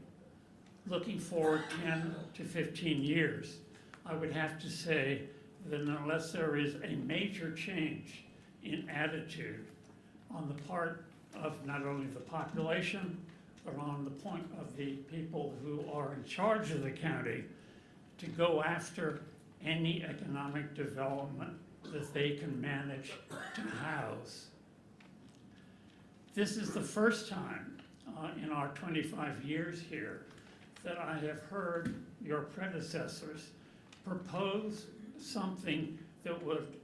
looking forward 10 to 15 years, I would have to say that unless there is a major change in attitude on the part of not only the population, but on the point of the people who are in charge of the county, to go after any economic development that they can manage to house. This is the first time in our 25 years here that I have heard your predecessors propose something that would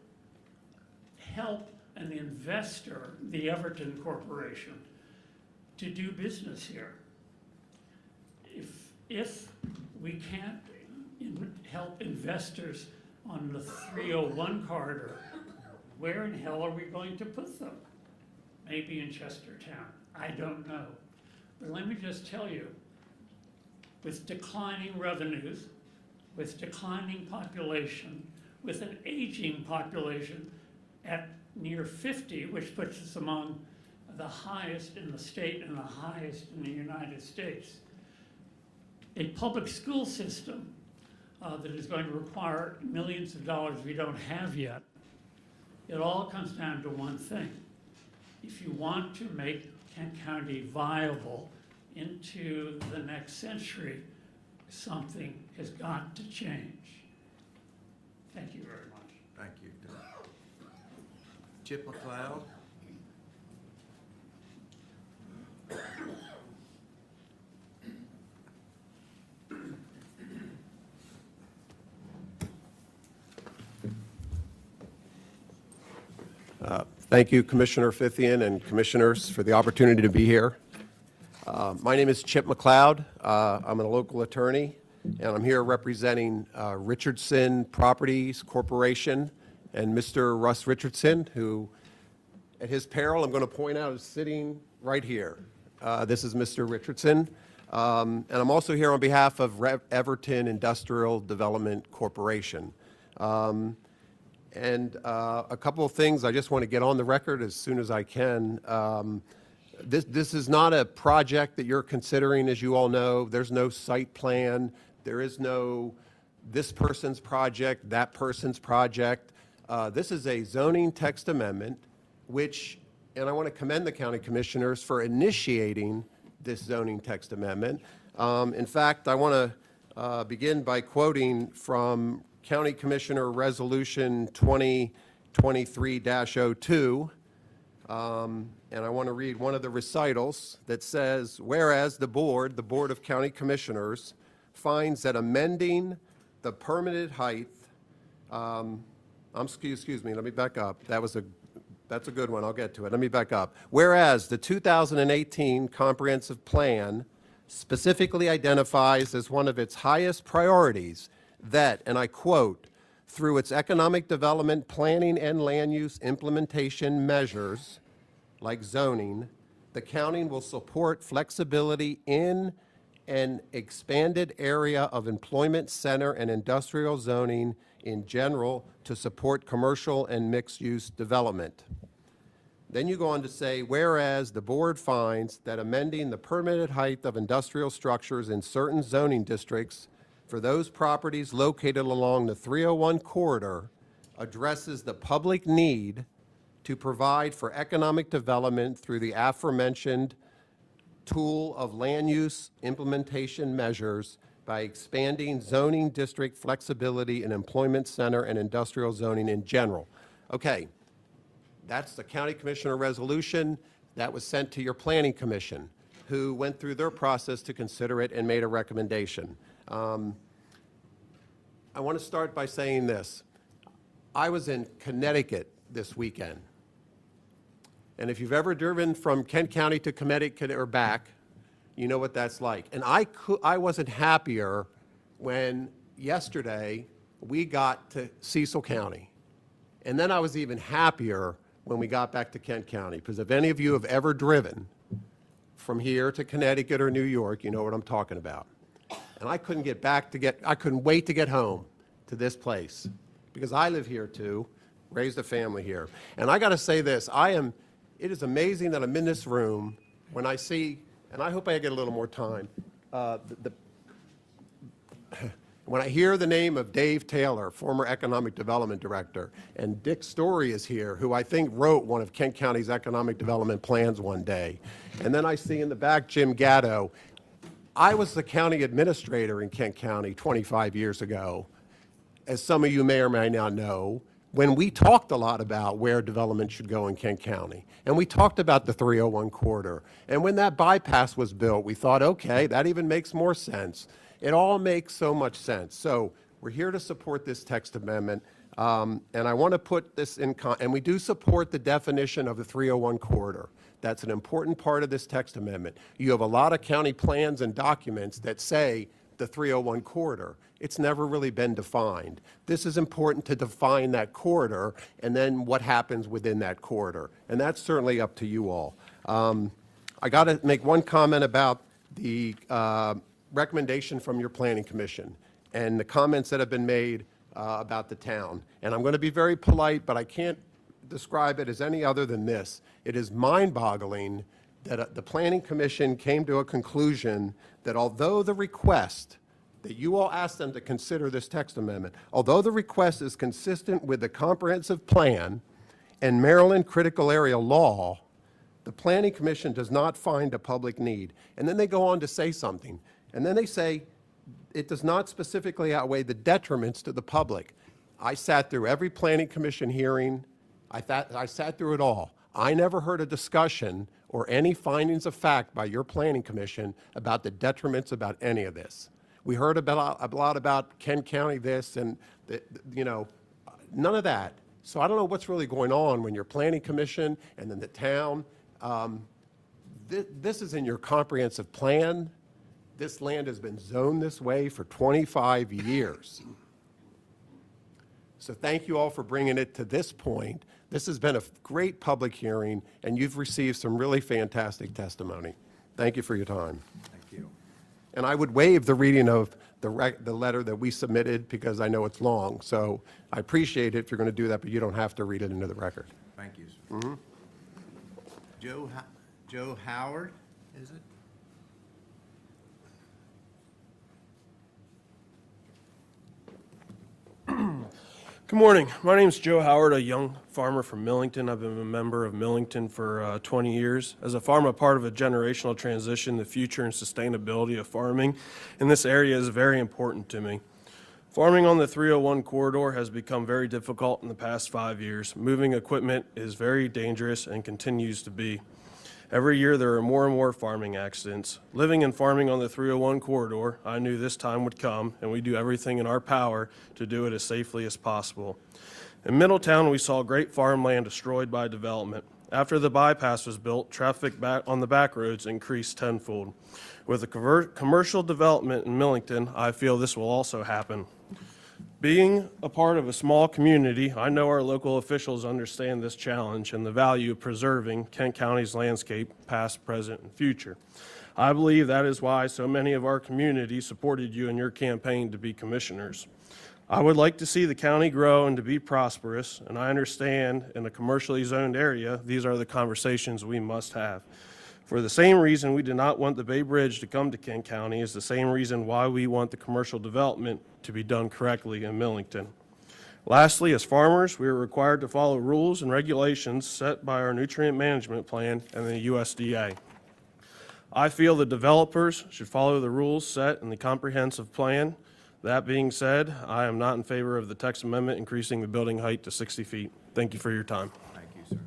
help an investor, the Everton Corporation, to do business here. If we can't help investors on the 301 corridor, where in hell are we going to put them? Maybe in Chestertown, I don't know. But let me just tell you, with declining revenues, with declining population, with an aging population at near 50, which puts us among the highest in the state and the highest in the United States, a public school system that is going to require millions of dollars we don't have yet. It all comes down to one thing. If you want to make Kent County viable into the next century, something has got to change. Thank you very much. Thank you. Chip McLeod. Thank you, Commissioner Fithian and commissioners, for the opportunity to be here. My name is Chip McLeod. I'm a local attorney, and I'm here representing Richardson Properties Corporation and Mr. Russ Richardson, who, at his peril, I'm going to point out, is sitting right here. This is Mr. Richardson. And I'm also here on behalf of Everton Industrial Development Corporation. And a couple of things I just want to get on the record as soon as I can. This is not a project that you're considering, as you all know. There's no site plan. There is no this person's project, that person's project. This is a zoning text amendment, which, and I want to commend the county commissioners for initiating this zoning text amendment. In fact, I want to begin by quoting from County Commissioner Resolution 2023-02, and I want to read one of the recitals that says, whereas the Board of County Commissioners finds that amending the permitted height, excuse me, let me back up. That's a good one, I'll get to it. Let me back up. Whereas the 2018 Comprehensive Plan specifically identifies as one of its highest priorities that, and I quote, through its economic development planning and land use implementation measures, like zoning, the county will support flexibility in an expanded area of employment center and industrial zoning in general to support commercial and mixed-use development. Then you go on to say, whereas the board finds that amending the permitted height of industrial structures in certain zoning districts for those properties located along the 301 corridor addresses the public need to provide for economic development through the aforementioned tool of land use implementation measures by expanding zoning district flexibility in employment center and industrial zoning in general. Okay, that's the county commissioner resolution that was sent to your planning commission, who went through their process to consider it and made a recommendation. I want to start by saying this. I was in Connecticut this weekend. And if you've ever driven from Kent County to Connecticut or back, you know what that's like. And I wasn't happier when yesterday we got to Cecil County. And then I was even happier when we got back to Kent County, because if any of you have ever driven from here to Connecticut or New York, you know what I'm talking about. And I couldn't wait to get home to this place, because I live here too, raised a family here. And I got to say this, it is amazing that I'm in this room when I see, and I hope I get a little more time, when I hear the name of Dave Taylor, former Economic Development Director, and Dick Story is here, who I think wrote one of Kent County's economic development plans one day. And then I see in the back Jim Gatto. I was the county administrator in Kent County 25 years ago, as some of you may or may not know, when we talked a lot about where development should go in Kent County. And we talked about the 301 corridor. And when that bypass was built, we thought, okay, that even makes more sense. It all makes so much sense. So we're here to support this text amendment. And I want to put this in, and we do support the definition of the 301 corridor. That's an important part of this text amendment. You have a lot of county plans and documents that say the 301 corridor. It's never really been defined. This is important to define that corridor and then what happens within that corridor. And that's certainly up to you all. I got to make one comment about the recommendation from your Planning Commission and the comments that have been made about the town. And I'm going to be very polite, but I can't describe it as any other than this. It is mind-boggling that the Planning Commission came to a conclusion that although the request that you all asked them to consider this text amendment, although the request is consistent with the comprehensive plan and Maryland critical area law, the Planning Commission does not find a public need. And then they go on to say something. And then they say it does not specifically outweigh the detriments to the public. I sat through every Planning Commission hearing. I sat through it all. I never heard a discussion or any findings of fact by your Planning Commission about the detriments about any of this. We heard a lot about Kent County this and, none of that. So I don't know what's really going on when your Planning Commission and then the town, this is in your comprehensive plan. This land has been zoned this way for 25 years. So thank you all for bringing it to this point. This has been a great public hearing, and you've received some really fantastic testimony. Thank you for your time. Thank you. And I would waive the reading of the letter that we submitted because I know it's long. So I appreciate it if you're going to do that, but you don't have to read it into the record. Thank you, sir. Joe Howard, is it? Good morning. My name is Joe Howard, a young farmer from Millington. I've been a member of Millington for 20 years. As a farmer, part of a generational transition, the future and sustainability of farming in this area is very important to me. Farming on the 301 corridor has become very difficult in the past 5 years. Moving equipment is very dangerous and continues to be. Every year there are more and more farming accidents. Living and farming on the 301 corridor, I knew this time would come, and we do everything in our power to do it as safely as possible. In Middletown, we saw great farmland destroyed by development. After the bypass was built, traffic on the back roads increased tenfold. With the commercial development in Millington, I feel this will also happen. Being a part of a small community, I know our local officials understand this challenge and the value of preserving Kent County's landscape, past, present, and future. I believe that is why so many of our community supported you in your campaign to be commissioners. I would like to see the county grow and to be prosperous, and I understand in a commercially zoned area, these are the conversations we must have. For the same reason we did not want the Bay Bridge to come to Kent County is the same reason why we want the commercial development to be done correctly in Millington. Lastly, as farmers, we are required to follow rules and regulations set by our nutrient management plan and the USDA. I feel the developers should follow the rules set in the comprehensive plan. That being said, I am not in favor of the text amendment increasing the building height to 60 feet. Thank you for your time. Thank you, sir.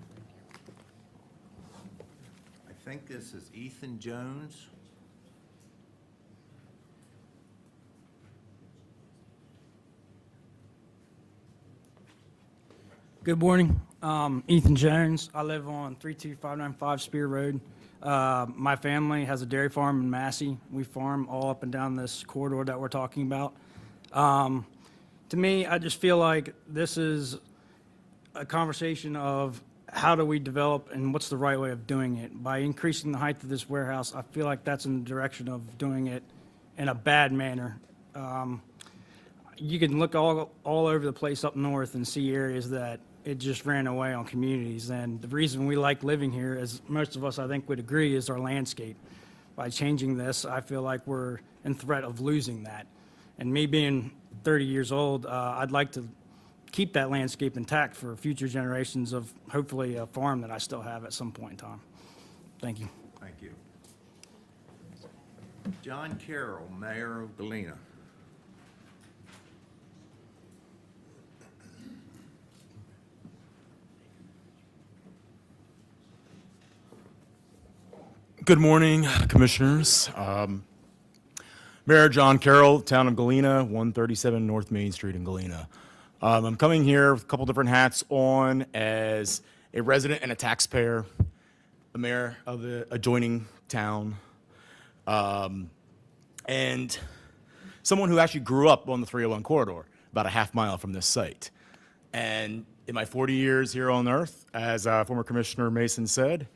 I think this is Ethan Jones. Good morning. Ethan Jones. I live on 32595 Spear Road. My family has a dairy farm in Massey. We farm all up and down this corridor that we're talking about. To me, I just feel like this is a conversation of how do we develop and what's the right way of doing it. By increasing the height of this warehouse, I feel like that's in the direction of doing it in a bad manner. You can look all over the place up north and see areas that it just ran away on communities. And the reason we like living here, as most of us I think would agree, is our landscape. By changing this, I feel like we're in threat of losing that. And me being 30 years old, I'd like to keep that landscape intact for future generations of hopefully a farm that I still have at some point in time. Thank you. Thank you. John Carroll, Mayor of Galena. Good morning, Commissioners. Mayor John Carroll, Town of Galena, 137 North Main Street in Galena. I'm coming here with a couple different hats on as a resident and a taxpayer, a mayor of the adjoining town, and someone who actually grew up on the 301 corridor, about a half mile from this site. And in my 40 years here on Earth, as former Commissioner Mason said,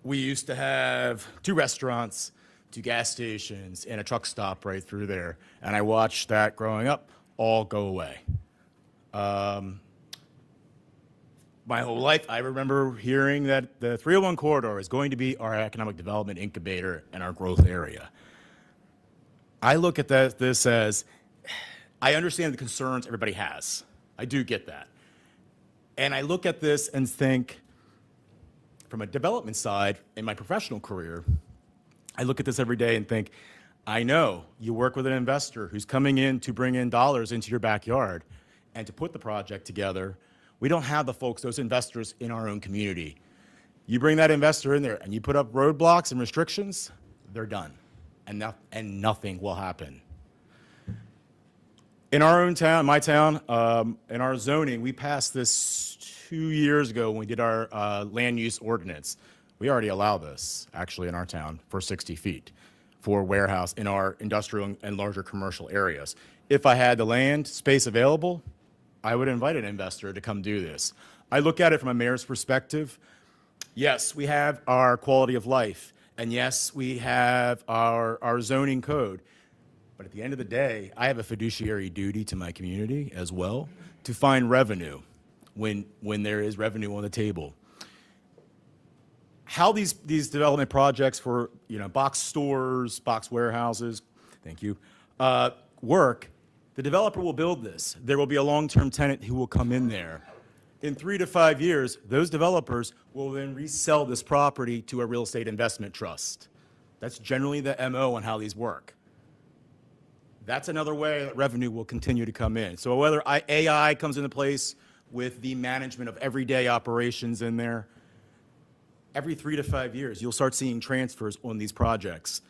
we used to have 2 restaurants, 2 gas stations, and a truck stop right through there. And I watched that growing up all go away. My whole life, I remember hearing that the 301 corridor is going to be our economic development incubator and our growth area. I look at this as, I understand the concerns everybody has. I do get that. And I look at this and think, from a development side, in my professional career, I look at this every day and think, I know you work with an investor who's coming in to bring in dollars into your backyard and to put the project together. We don't have the folks, those investors in our own community. You bring that investor in there and you put up roadblocks and restrictions, they're done. And nothing will happen. In our own town, my town, in our zoning, we passed this 2 years ago when we did our land use ordinance. We already allow this, actually, in our town for 60 feet for warehouse in our industrial and larger commercial areas. If I had the land space available, I would invite an investor to come do this. I look at it from a mayor's perspective. Yes, we have our quality of life, and yes, we have our zoning code. But at the end of the day, I have a fiduciary duty to my community as well to find revenue when there is revenue on the table. How these development projects for box stores, box warehouses, thank you, work, the developer will build this. There will be a long-term tenant who will come in there. In 3 to 5 years, those developers will then resell this property to a real estate investment trust. That's generally the MO on how these work. That's another way that revenue will continue to come in. So whether AI comes into place with the management of everyday operations in there, every 3 to 5 years, you'll start seeing transfers on these projects.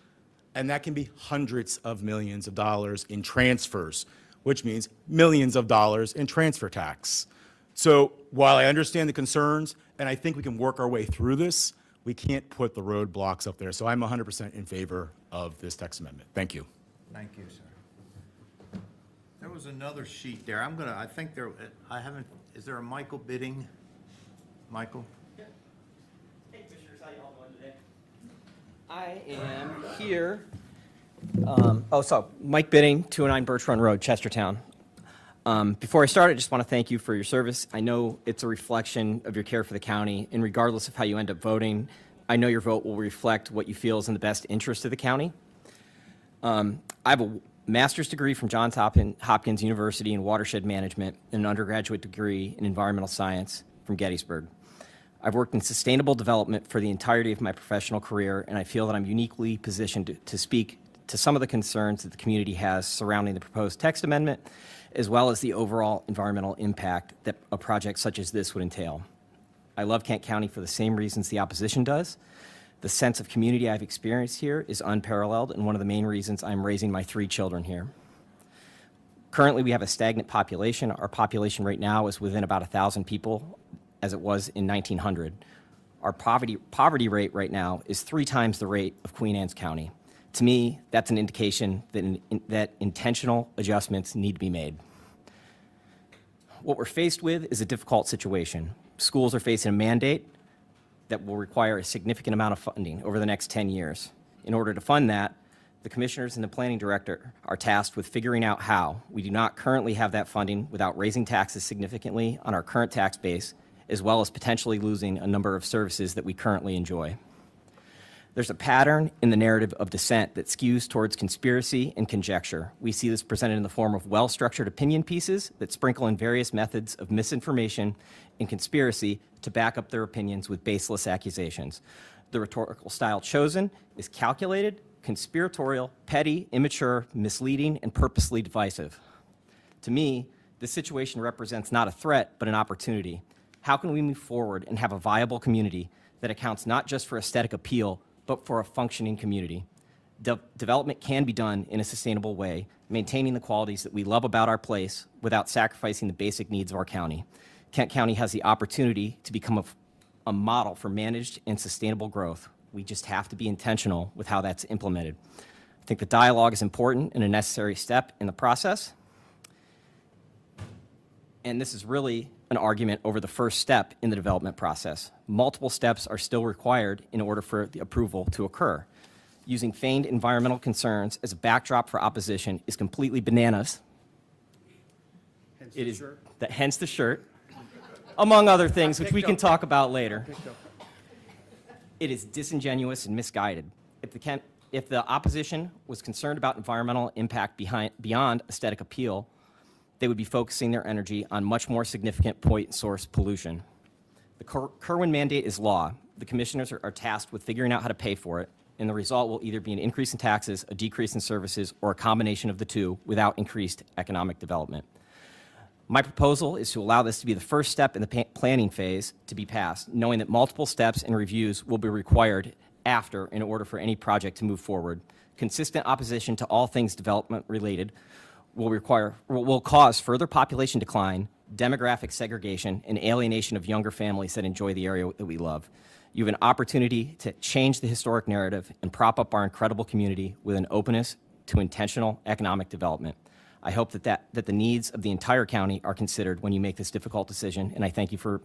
And that can be hundreds of millions of dollars in transfers, which means millions of dollars in transfer tax. So while I understand the concerns, and I think we can work our way through this, we can't put the roadblocks up there. So I'm 100% in favor of this text amendment. Thank you. Thank you, sir. There was another sheet there. I think there, is there a Michael Bidding? Michael? Hey, Commissioners, how y'all doing today? I am here. Mike Bidding, 209 Birch Run Road, Chestertown. Before I start, I just want to thank you for your service. I know it's a reflection of your care for the county, and regardless of how you end up voting, I know your vote will reflect what you feel is in the best interest of the county. I have a master's degree from Johns Hopkins University in watershed management and an undergraduate degree in environmental science from Gettysburg. I've worked in sustainable development for the entirety of my professional career, and I feel that I'm uniquely positioned to speak to some of the concerns that the community has surrounding the proposed text amendment, as well as the overall environmental impact that a project such as this would entail. I love Kent County for the same reasons the opposition does. The sense of community I've experienced here is unparalleled and one of the main reasons I'm raising my 3 children here. Currently, we have a stagnant population. Our population right now is within about 1,000 people, as it was in 1900. Our poverty rate right now is 3 times the rate of Queen Anne's County. To me, that's an indication that intentional adjustments need to be made. What we're faced with is a difficult situation. Schools are facing a mandate that will require a significant amount of funding over the next 10 years. In order to fund that, the commissioners and the planning director are tasked with figuring out how. We do not currently have that funding without raising taxes significantly on our current tax base, as well as potentially losing a number of services that we currently enjoy. There's a pattern in the narrative of dissent that skews towards conspiracy and conjecture. We see this presented in the form of well-structured opinion pieces that sprinkle in various methods of misinformation and conspiracy to back up their opinions with baseless accusations. The rhetorical style chosen is calculated, conspiratorial, petty, immature, misleading, and purposely divisive. To me, this situation represents not a threat, but an opportunity. How can we move forward and have a viable community that accounts not just for aesthetic appeal, but for a functioning community? Development can be done in a sustainable way, maintaining the qualities that we love about our place without sacrificing the basic needs of our county. Kent County has the opportunity to become a model for managed and sustainable growth. We just have to be intentional with how that's implemented. I think the dialogue is important and a necessary step in the process. And this is really an argument over the first step in the development process. Multiple steps are still required in order for the approval to occur. Using feigned environmental concerns as a backdrop for opposition is completely bananas. Hence the shirt, among other things, which we can talk about later. It is disingenuous and misguided. If the opposition was concerned about environmental impact beyond aesthetic appeal, they would be focusing their energy on much more significant point source pollution. The Kerwin mandate is law. The commissioners are tasked with figuring out how to pay for it, and the result will either be an increase in taxes, a decrease in services, or a combination of the two without increased economic development. My proposal is to allow this to be the first step in the planning phase to be passed, knowing that multiple steps and reviews will be required after in order for any project to move forward. Consistent opposition to all things development related will cause further population decline, demographic segregation, and alienation of younger families that enjoy the area that we love. You have an opportunity to change the historic narrative and prop up our incredible community with an openness to intentional economic development. I hope that the needs of the entire county are considered when you make this difficult decision, and I thank you for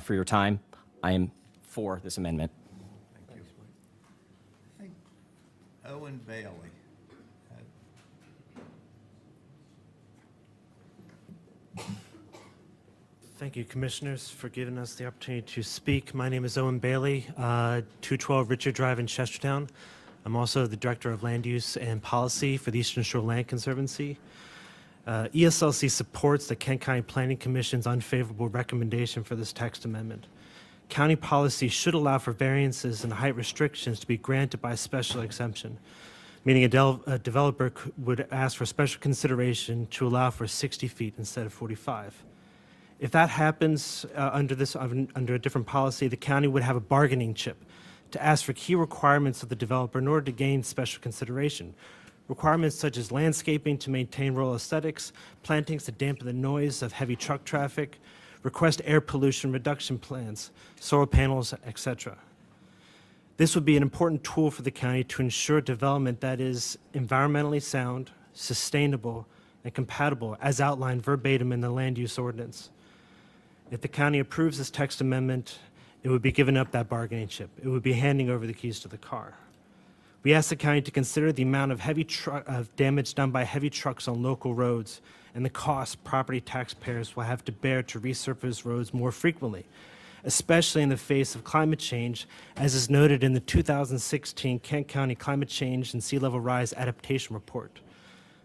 your time. I am for this amendment. Thank you. I think Owen Bailey. Thank you, Commissioners, for giving us the opportunity to speak. My name is Owen Bailey, 212 Richard Drive in Chestertown. I'm also the Director of Land Use and Policy for the Eastern Shore Land Conservancy. ESLC supports the Kent County Planning Commission's unfavorable recommendation for this text amendment. County policy should allow for variances and height restrictions to be granted by special exemption, meaning a developer would ask for special consideration to allow for 60 feet instead of 45. If that happens under a different policy, the county would have a bargaining chip to ask for key requirements of the developer in order to gain special consideration. Requirements such as landscaping to maintain rural aesthetics, plantings to dampen the noise of heavy truck traffic, request air pollution reduction plans, solar panels, etc. This would be an important tool for the county to ensure development that is environmentally sound, sustainable, and compatible as outlined verbatim in the land use ordinance. If the county approves this text amendment, it would be giving up that bargaining chip. It would be handing over the keys to the car. We ask the county to consider the amount of damage done by heavy trucks on local roads and the cost property taxpayers will have to bear to resurface roads more frequently, especially in the face of climate change, as is noted in the 2016 Kent County Climate Change and Sea Level Rise Adaptation Report.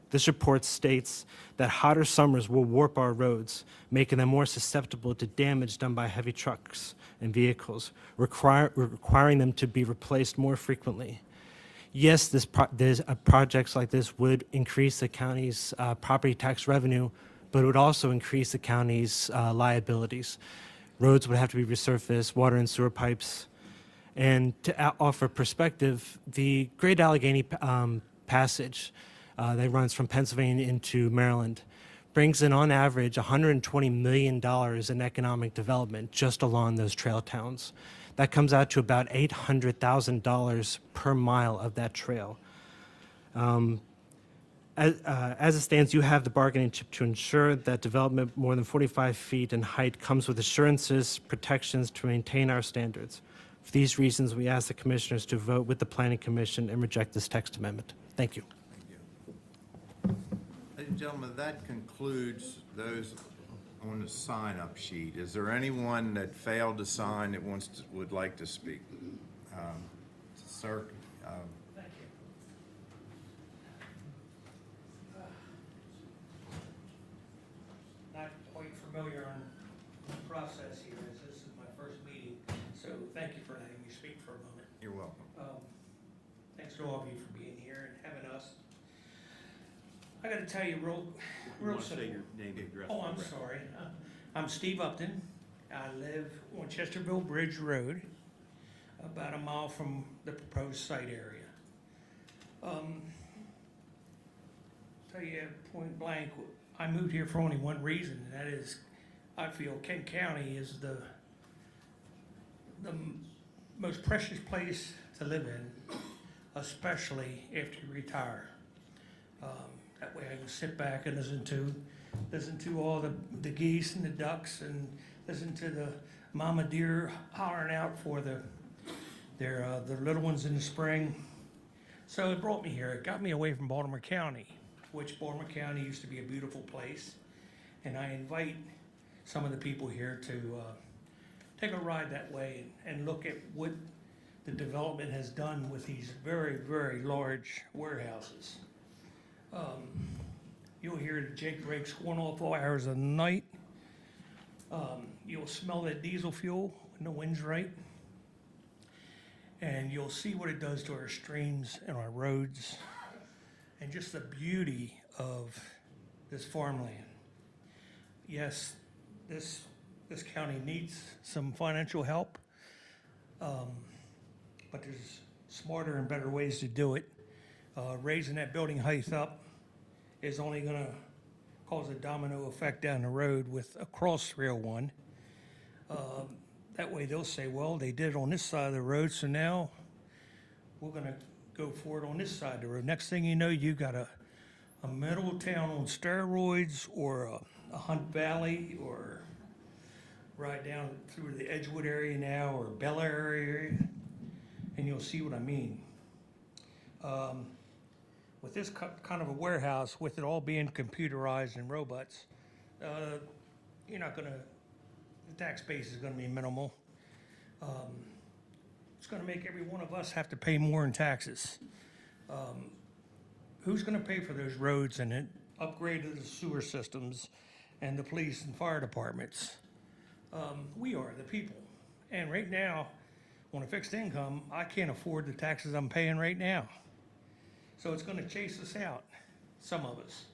This report states that hotter summers will warp our roads, making them more susceptible to damage done by heavy trucks and vehicles, requiring them to be replaced more frequently. Yes, projects like this would increase the county's property tax revenue, but it would also increase the county's liabilities. Roads would have to be resurfaced, water and sewer pipes. And to offer perspective, the Great Allegheny Passage that runs from Pennsylvania into Maryland. Brings in, on average, $120 million in economic development just along those trail towns. That comes out to about $800,000 per mile of that trail. As it stands, you have the bargaining chip to ensure that development more than 45 feet in height comes with assurances, protections to maintain our standards. For these reasons, we ask the commissioners to vote with the Planning Commission and reject this text amendment. Thank you. Ladies and gentlemen, that concludes those on the sign-up sheet. Is there anyone that failed to sign that would like to speak? Sir? Thank you. Not quite familiar on the process here, as this is my first meeting, so thank you for letting me speak for a moment. You're welcome. Thanks to all of you for being here and having us. I gotta tell you real Want to simple. say your name and address? Oh, for the I'm record. sorry. I'm Steve Upton. I live on Chesterville Bridge Road, about a mile from the proposed site area. Tell you point blank, I moved here for only one reason, and that is I feel Kent County is the most precious place to live in, especially after you retire. That way I can sit back and listen to all the geese and the ducks, and listen to the mama deer hollering out for their little ones in the spring. So it brought me here. It got me away from Baltimore County, which Baltimore County used to be a beautiful place. And I invite some of the people here to take a ride that way and look at what the development has done with these very, very large warehouses. You'll hear the Jake brakes going off all hours of the night. You'll smell that diesel fuel when the wind's right. And you'll see what it does to our streams and our roads, and just the beauty of this farmland. Yes, this county needs some financial help, but there's smarter and better ways to do it. Raising that building height up is only going to cause a domino effect down the road with across 301. That way they'll say, well, they did it on this side of the road, so now we're going to go for it on this side of the road. Next thing you know, you got a middle town on steroids, or a Hunt Valley, or right down through the Edgewood area now, or Bel Air area, and you'll see what I mean. With this kind of a warehouse, with it all being computerized and robots, you're not going to, the tax base is going to be minimal. It's going to make every one of us have to pay more in taxes. Who's going to pay for those roads and an upgrade of the sewer systems and the police and fire departments? We are, the people. And right now, on a fixed income, I can't afford the taxes I'm paying right now. So it's going to chase us out, some of us.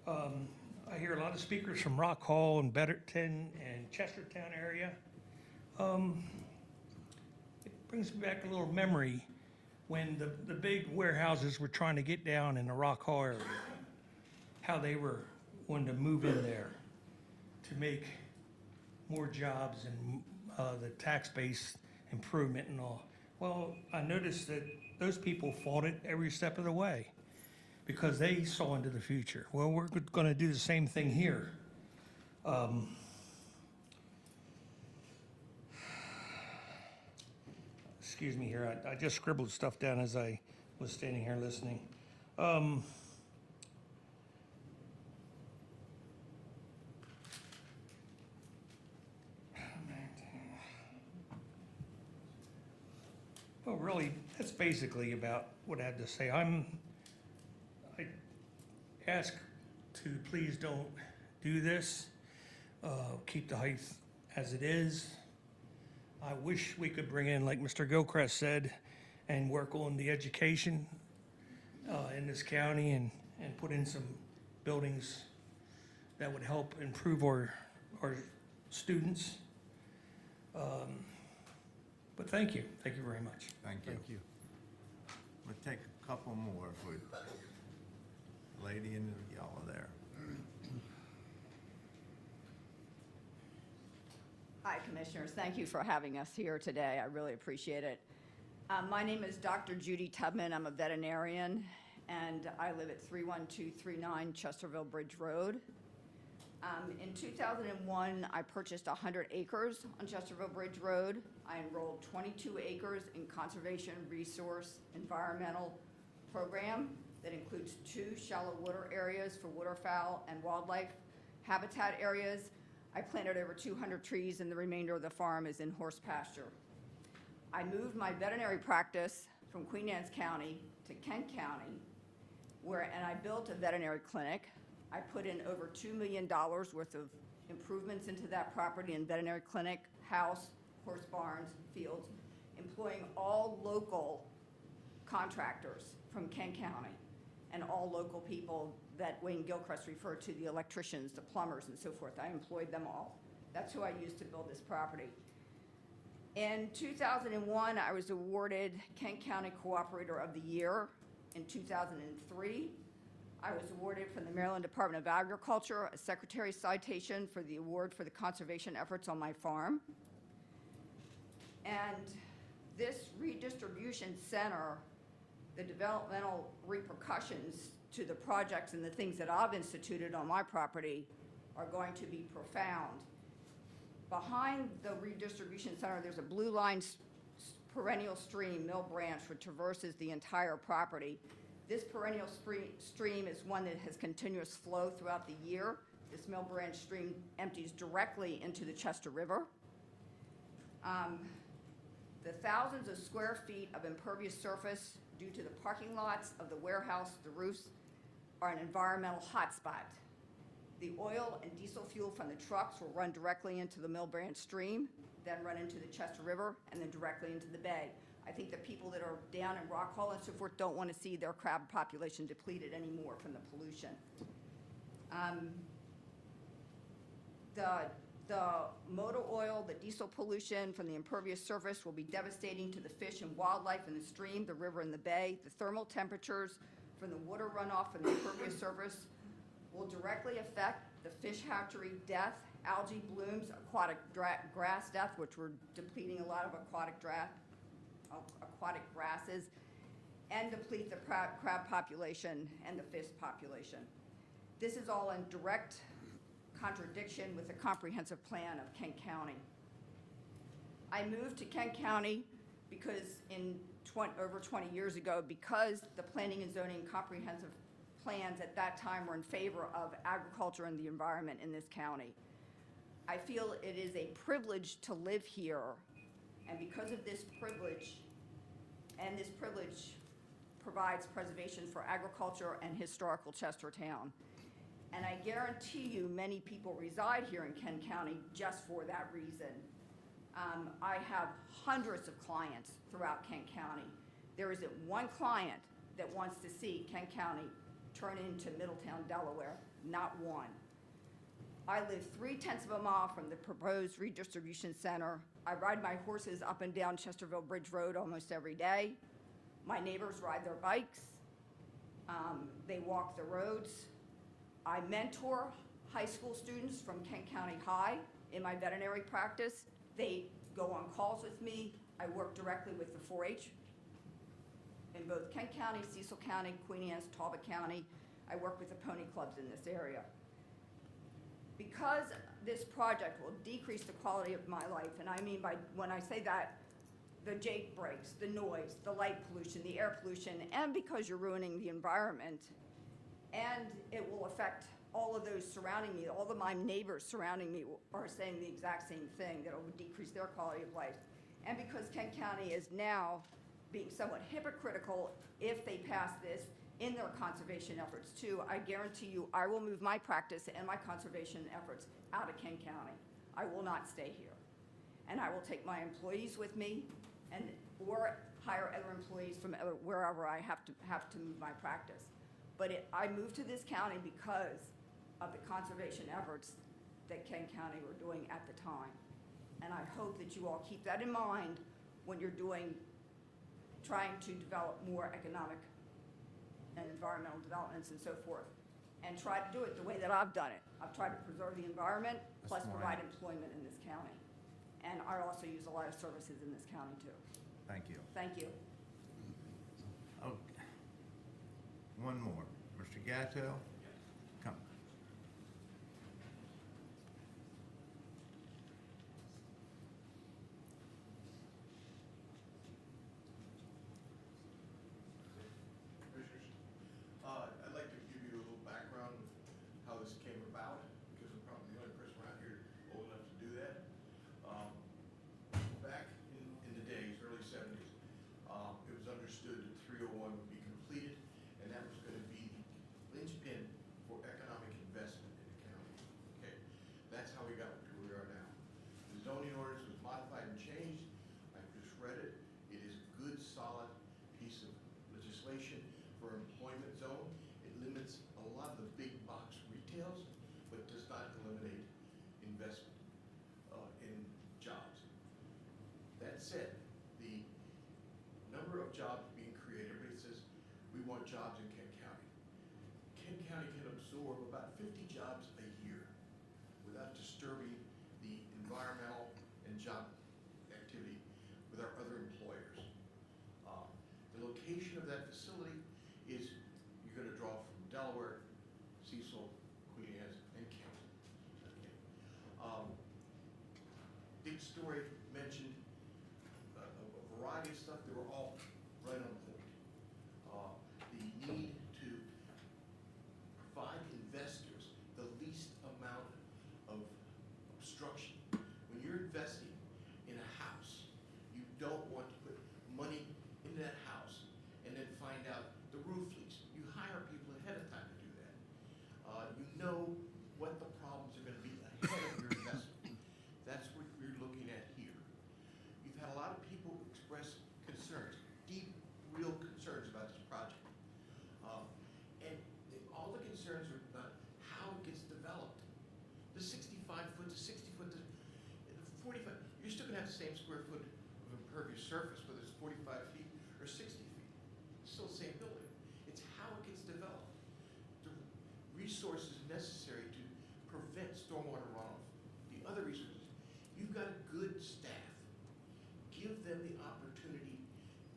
I hear a lot of speakers from Rock Hall and Betterton and Chestertown area. It brings me back a little memory when the big warehouses were trying to get down in the Rock Hall area, how they were wanting to move in there to make more jobs and the tax base improvement and all. Well, I noticed that those people fought it every step of the way because they saw into the future. Well, we're going to do the same thing here. Excuse me here. I just scribbled stuff down as I was standing here listening. Well, really, that's basically about what I had to say. I ask to please don't do this. Keep the height as it is. I wish we could bring in, like Mr. Gilchrist said, and work on the education in this county and put in some buildings that would help improve our students. But thank you very much. Thank you. We'll take a couple more. lady in yellow there. Hi, Commissioners. Thank you for having us here today. I really appreciate it. My name is Dr. Judy Tubman. I'm a veterinarian, and I live at 31239 Chesterville Bridge Road. In 2001, I purchased 100 acres on Chesterville Bridge Road. I enrolled 22 acres in conservation resource environmental program that includes 2 shallow water areas for waterfowl and wildlife habitat areas. I planted over 200 trees, and the remainder of the farm is in horse pasture. I moved my veterinary practice from Queen Anne's County to Kent County, and I built a veterinary clinic. I put in over $2 million worth of improvements into that property and veterinary clinic, house, horse barns, fields, employing all local contractors from Kent County and all local people that Wayne Gilchrist referred to, the electricians, the plumbers, and so forth. I employed them all. That's who I used to build this property. In 2001, I was awarded Kent County Cooperator of the Year. In 2003, I was awarded from the Maryland Department of Agriculture a secretary citation for the award for the conservation efforts on my farm. And this redistribution center, the developmental repercussions to the projects and the things that I've instituted on my property are going to be profound. Behind the redistribution center, there's a blue line perennial stream, Mill Branch, which traverses the entire property. This perennial stream is one that has continuous flow throughout the year. This Mill Branch stream empties directly into the Chester River. The thousands of square feet of impervious surface due to the parking lots of the warehouse, the roofs, are an environmental hotspot. The oil and diesel fuel from the trucks will run directly into the Mill Branch stream, then run into the Chester River, and then directly into the bay. I think the people that are down in Rock Hall and so forth don't want to see their crab population depleted anymore from the pollution. The motor oil, the diesel pollution from the impervious surface will be devastating to the fish and wildlife in the stream, the river, and the bay. The thermal temperatures from the water runoff from the impervious surface will directly affect the fish hatchery death, algae blooms, aquatic grass death, which we're depleting a lot of aquatic grasses, and deplete the crab population and the fish population. This is all in direct contradiction with the comprehensive plan of Kent County. I moved to Kent County because over 20 years ago, because the planning and zoning comprehensive plans at that time were in favor of agriculture and the environment in this county. I feel it is a privilege to live here, and because of this privilege, and this privilege provides preservation for agriculture and historical Chestertown. And I guarantee you many people reside here in Kent County just for that reason. I have hundreds of clients throughout Kent County. There isn't one client that wants to see Kent County turn into Middletown, Delaware, not one. I live 3/10 of a mile from the proposed redistribution center. I ride my horses up and down Chesterville Bridge Road almost every day. My neighbors ride their bikes. They walk the roads. I mentor high school students from Kent County High in my veterinary practice. They go on calls with me. I work directly with the 4-H in both Kent County, Cecil County, Queen Anne's, Talbot County. I work with the pony clubs in this area. Because this project will decrease the quality of my life, and I mean by, when I say that, the jake brakes, the noise, the light pollution, the air pollution, and because you're ruining the environment, and it will affect all of those surrounding me. All of my neighbors surrounding me are saying the exact same thing, that it will decrease their quality of life. And because Kent County is now being somewhat hypocritical if they pass this in their conservation efforts too, I guarantee you I will move my practice and my conservation efforts out of Kent County. I will not stay here. And I will take my employees with me or hire other employees from wherever I have to move my practice. But I moved to this county because of the conservation efforts that Kent County were doing at the time. And I hope that you all keep that in mind when you're trying to develop more economic and environmental developments and so forth, and try to do it the way that I've done it. I've tried to preserve the environment, plus provide employment in this county. And I also use a lot of services in this county too. Thank you. Thank you. Okay. One more. Mr. Gatto? Come. I'd like to give you a little background of how this came about, because I'm probably the only person around here old enough to do that. Back in the days, early 70s, it was understood that 301 would be completed, and that was going to be the linchpin for economic investment in the county. Okay, that's how we got to where we are now. The zoning ordinance was modified and changed. I just read it. It is a good, solid piece of legislation for employment zone. It limits a lot of the big box retails, but does not eliminate investment in jobs. That said, the number of jobs being created, everybody says, we want jobs in Kent County. Kent County can absorb about 50 jobs a year without disturbing the environmental and job activity with our other employers. The location of that facility is, you're going to draw from Delaware, Cecil, Queen Anne's, and Kent. Okay. Dick Story mentioned a variety of stuff. They were all right on point. The need to provide investors the least amount of obstruction. When you're investing in a house, you don't want to put money into that house and then find out the roof leaks. You hire people ahead of time to do that. You know what the problems are going to be ahead of your investment. That's what we're looking at here. You've had a lot of people express concerns, deep, real concerns about this project. And all the concerns are about how it gets developed. The 65-foot to 60-foot to 45, you're still going to have the same square foot of impervious surface, whether it's 45 feet or 60 feet. It's still the same building. It's how it gets developed. The resources necessary to prevent stormwater runoff. The other resources. You've got a good staff. Give them the opportunity,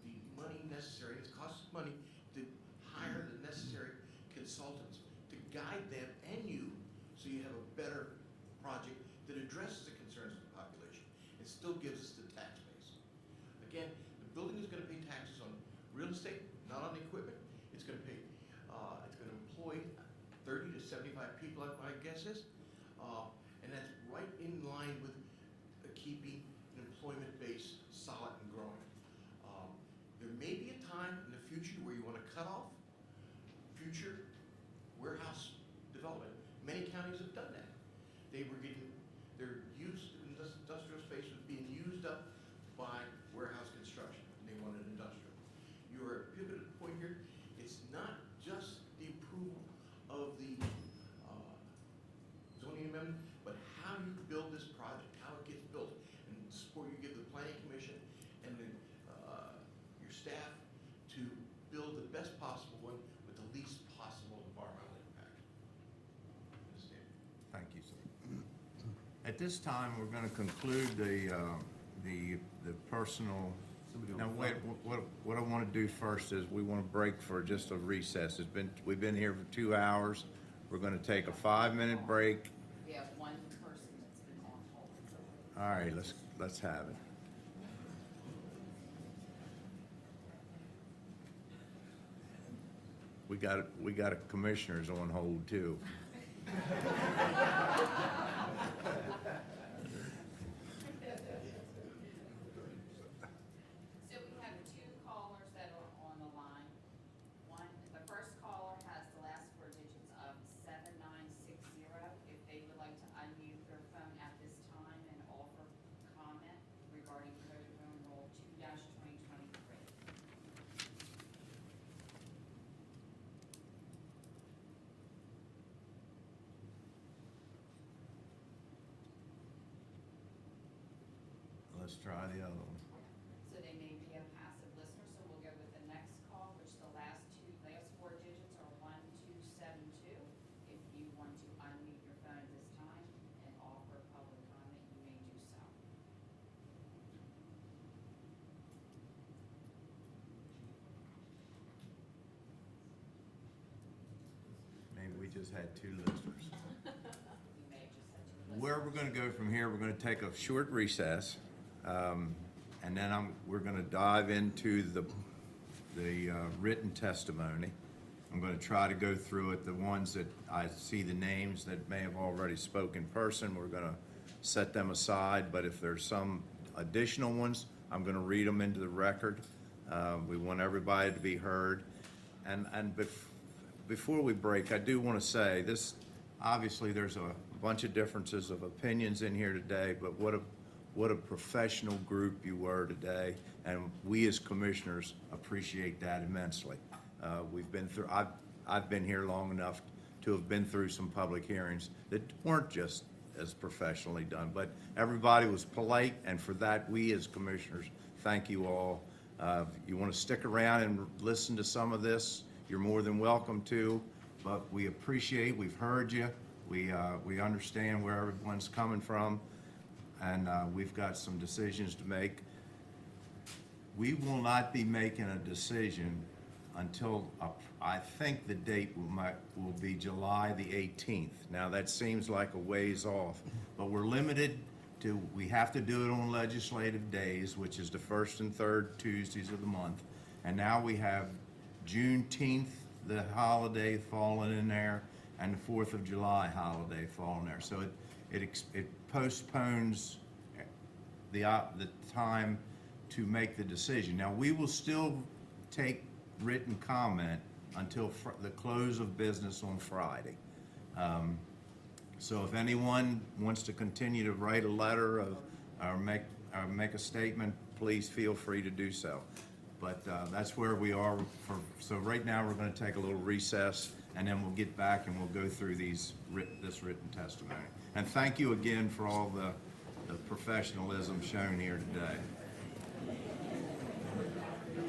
the money necessary, it costs money to hire the necessary consultants to guide them and you so you have a better project that addresses the concerns of the population and still gives us the tax base. Again, the building is going to pay taxes on real estate, not on equipment. It's going to pay, it's going to employ 30 to 75 people, my guess is, and that's right in line with keeping an employment base solid and growing. There may be a time in the future where you want to cut off future warehouse development. Many counties have done that. They were getting, their industrial space was being used up by warehouse construction, and they wanted industrial. You're at a pivotal point here. It's not just the approval of the zoning amendment, but how you build this project, how it gets built, and the support you give the planning commission and the, your staff to build the best possible one with the least possible environmental impact. Understand? Thank you, sir. At this time, we're going to conclude the personal. Now, wait, what I want to do first is we want to break for just a recess. We've been here for 2 hours. We're going to take a 5-minute break. We have one person that's been on hold. All right, let's have it. We got a commissioners on hold too. So we have two callers that are on the line. One, the first caller has the last four digits of 7960. If they would like to unmute their phone at this time and offer comment regarding Code of Home Rule 2-2023. Let's try the other one. So they may be a passive listener, so we'll go with the next call, which the last four digits just had 2 listeners. Where we're going to go from here, we're going to take a short recess, and then we're going to dive into the written testimony. I'm going to try to go through it. The ones that I see the names that may have already spoken in person, we're going to set them aside. But if there's some additional ones, I'm going to read them into the record. We want everybody to be heard. Before we break, I do want to say this. Obviously, there's a bunch of differences of opinions in here today, but what a professional group you were today, and we as commissioners appreciate that immensely. We've been through. I've been here long enough to have been through some public hearings that weren't just as professionally done, but everybody was polite, and for that, we as commissioners thank you all. You want to stick around and listen to some of this, you're more than welcome to, but we appreciate, we've heard you, we understand where everyone's coming from, and we've got some decisions to make. We will not be making a decision until, I think the date will be July the 18th. Now, that seems like a ways off, but we're limited to, we have to do it on legislative days, which is the 1st and 3rd Tuesdays of the month. And now we have Juneteenth, the holiday falling in there, and the 4th of July holiday falling there. So it postpones the time to make the decision. Now, we will still take written comment until the close of business on Friday. So if anyone wants to continue to write a letter or make a statement, please feel free to do so. But that's where we are. So right now we're going to take a little recess, and then we'll get back and we'll go through this written testimony. And thank you again for all the professionalism shown here today.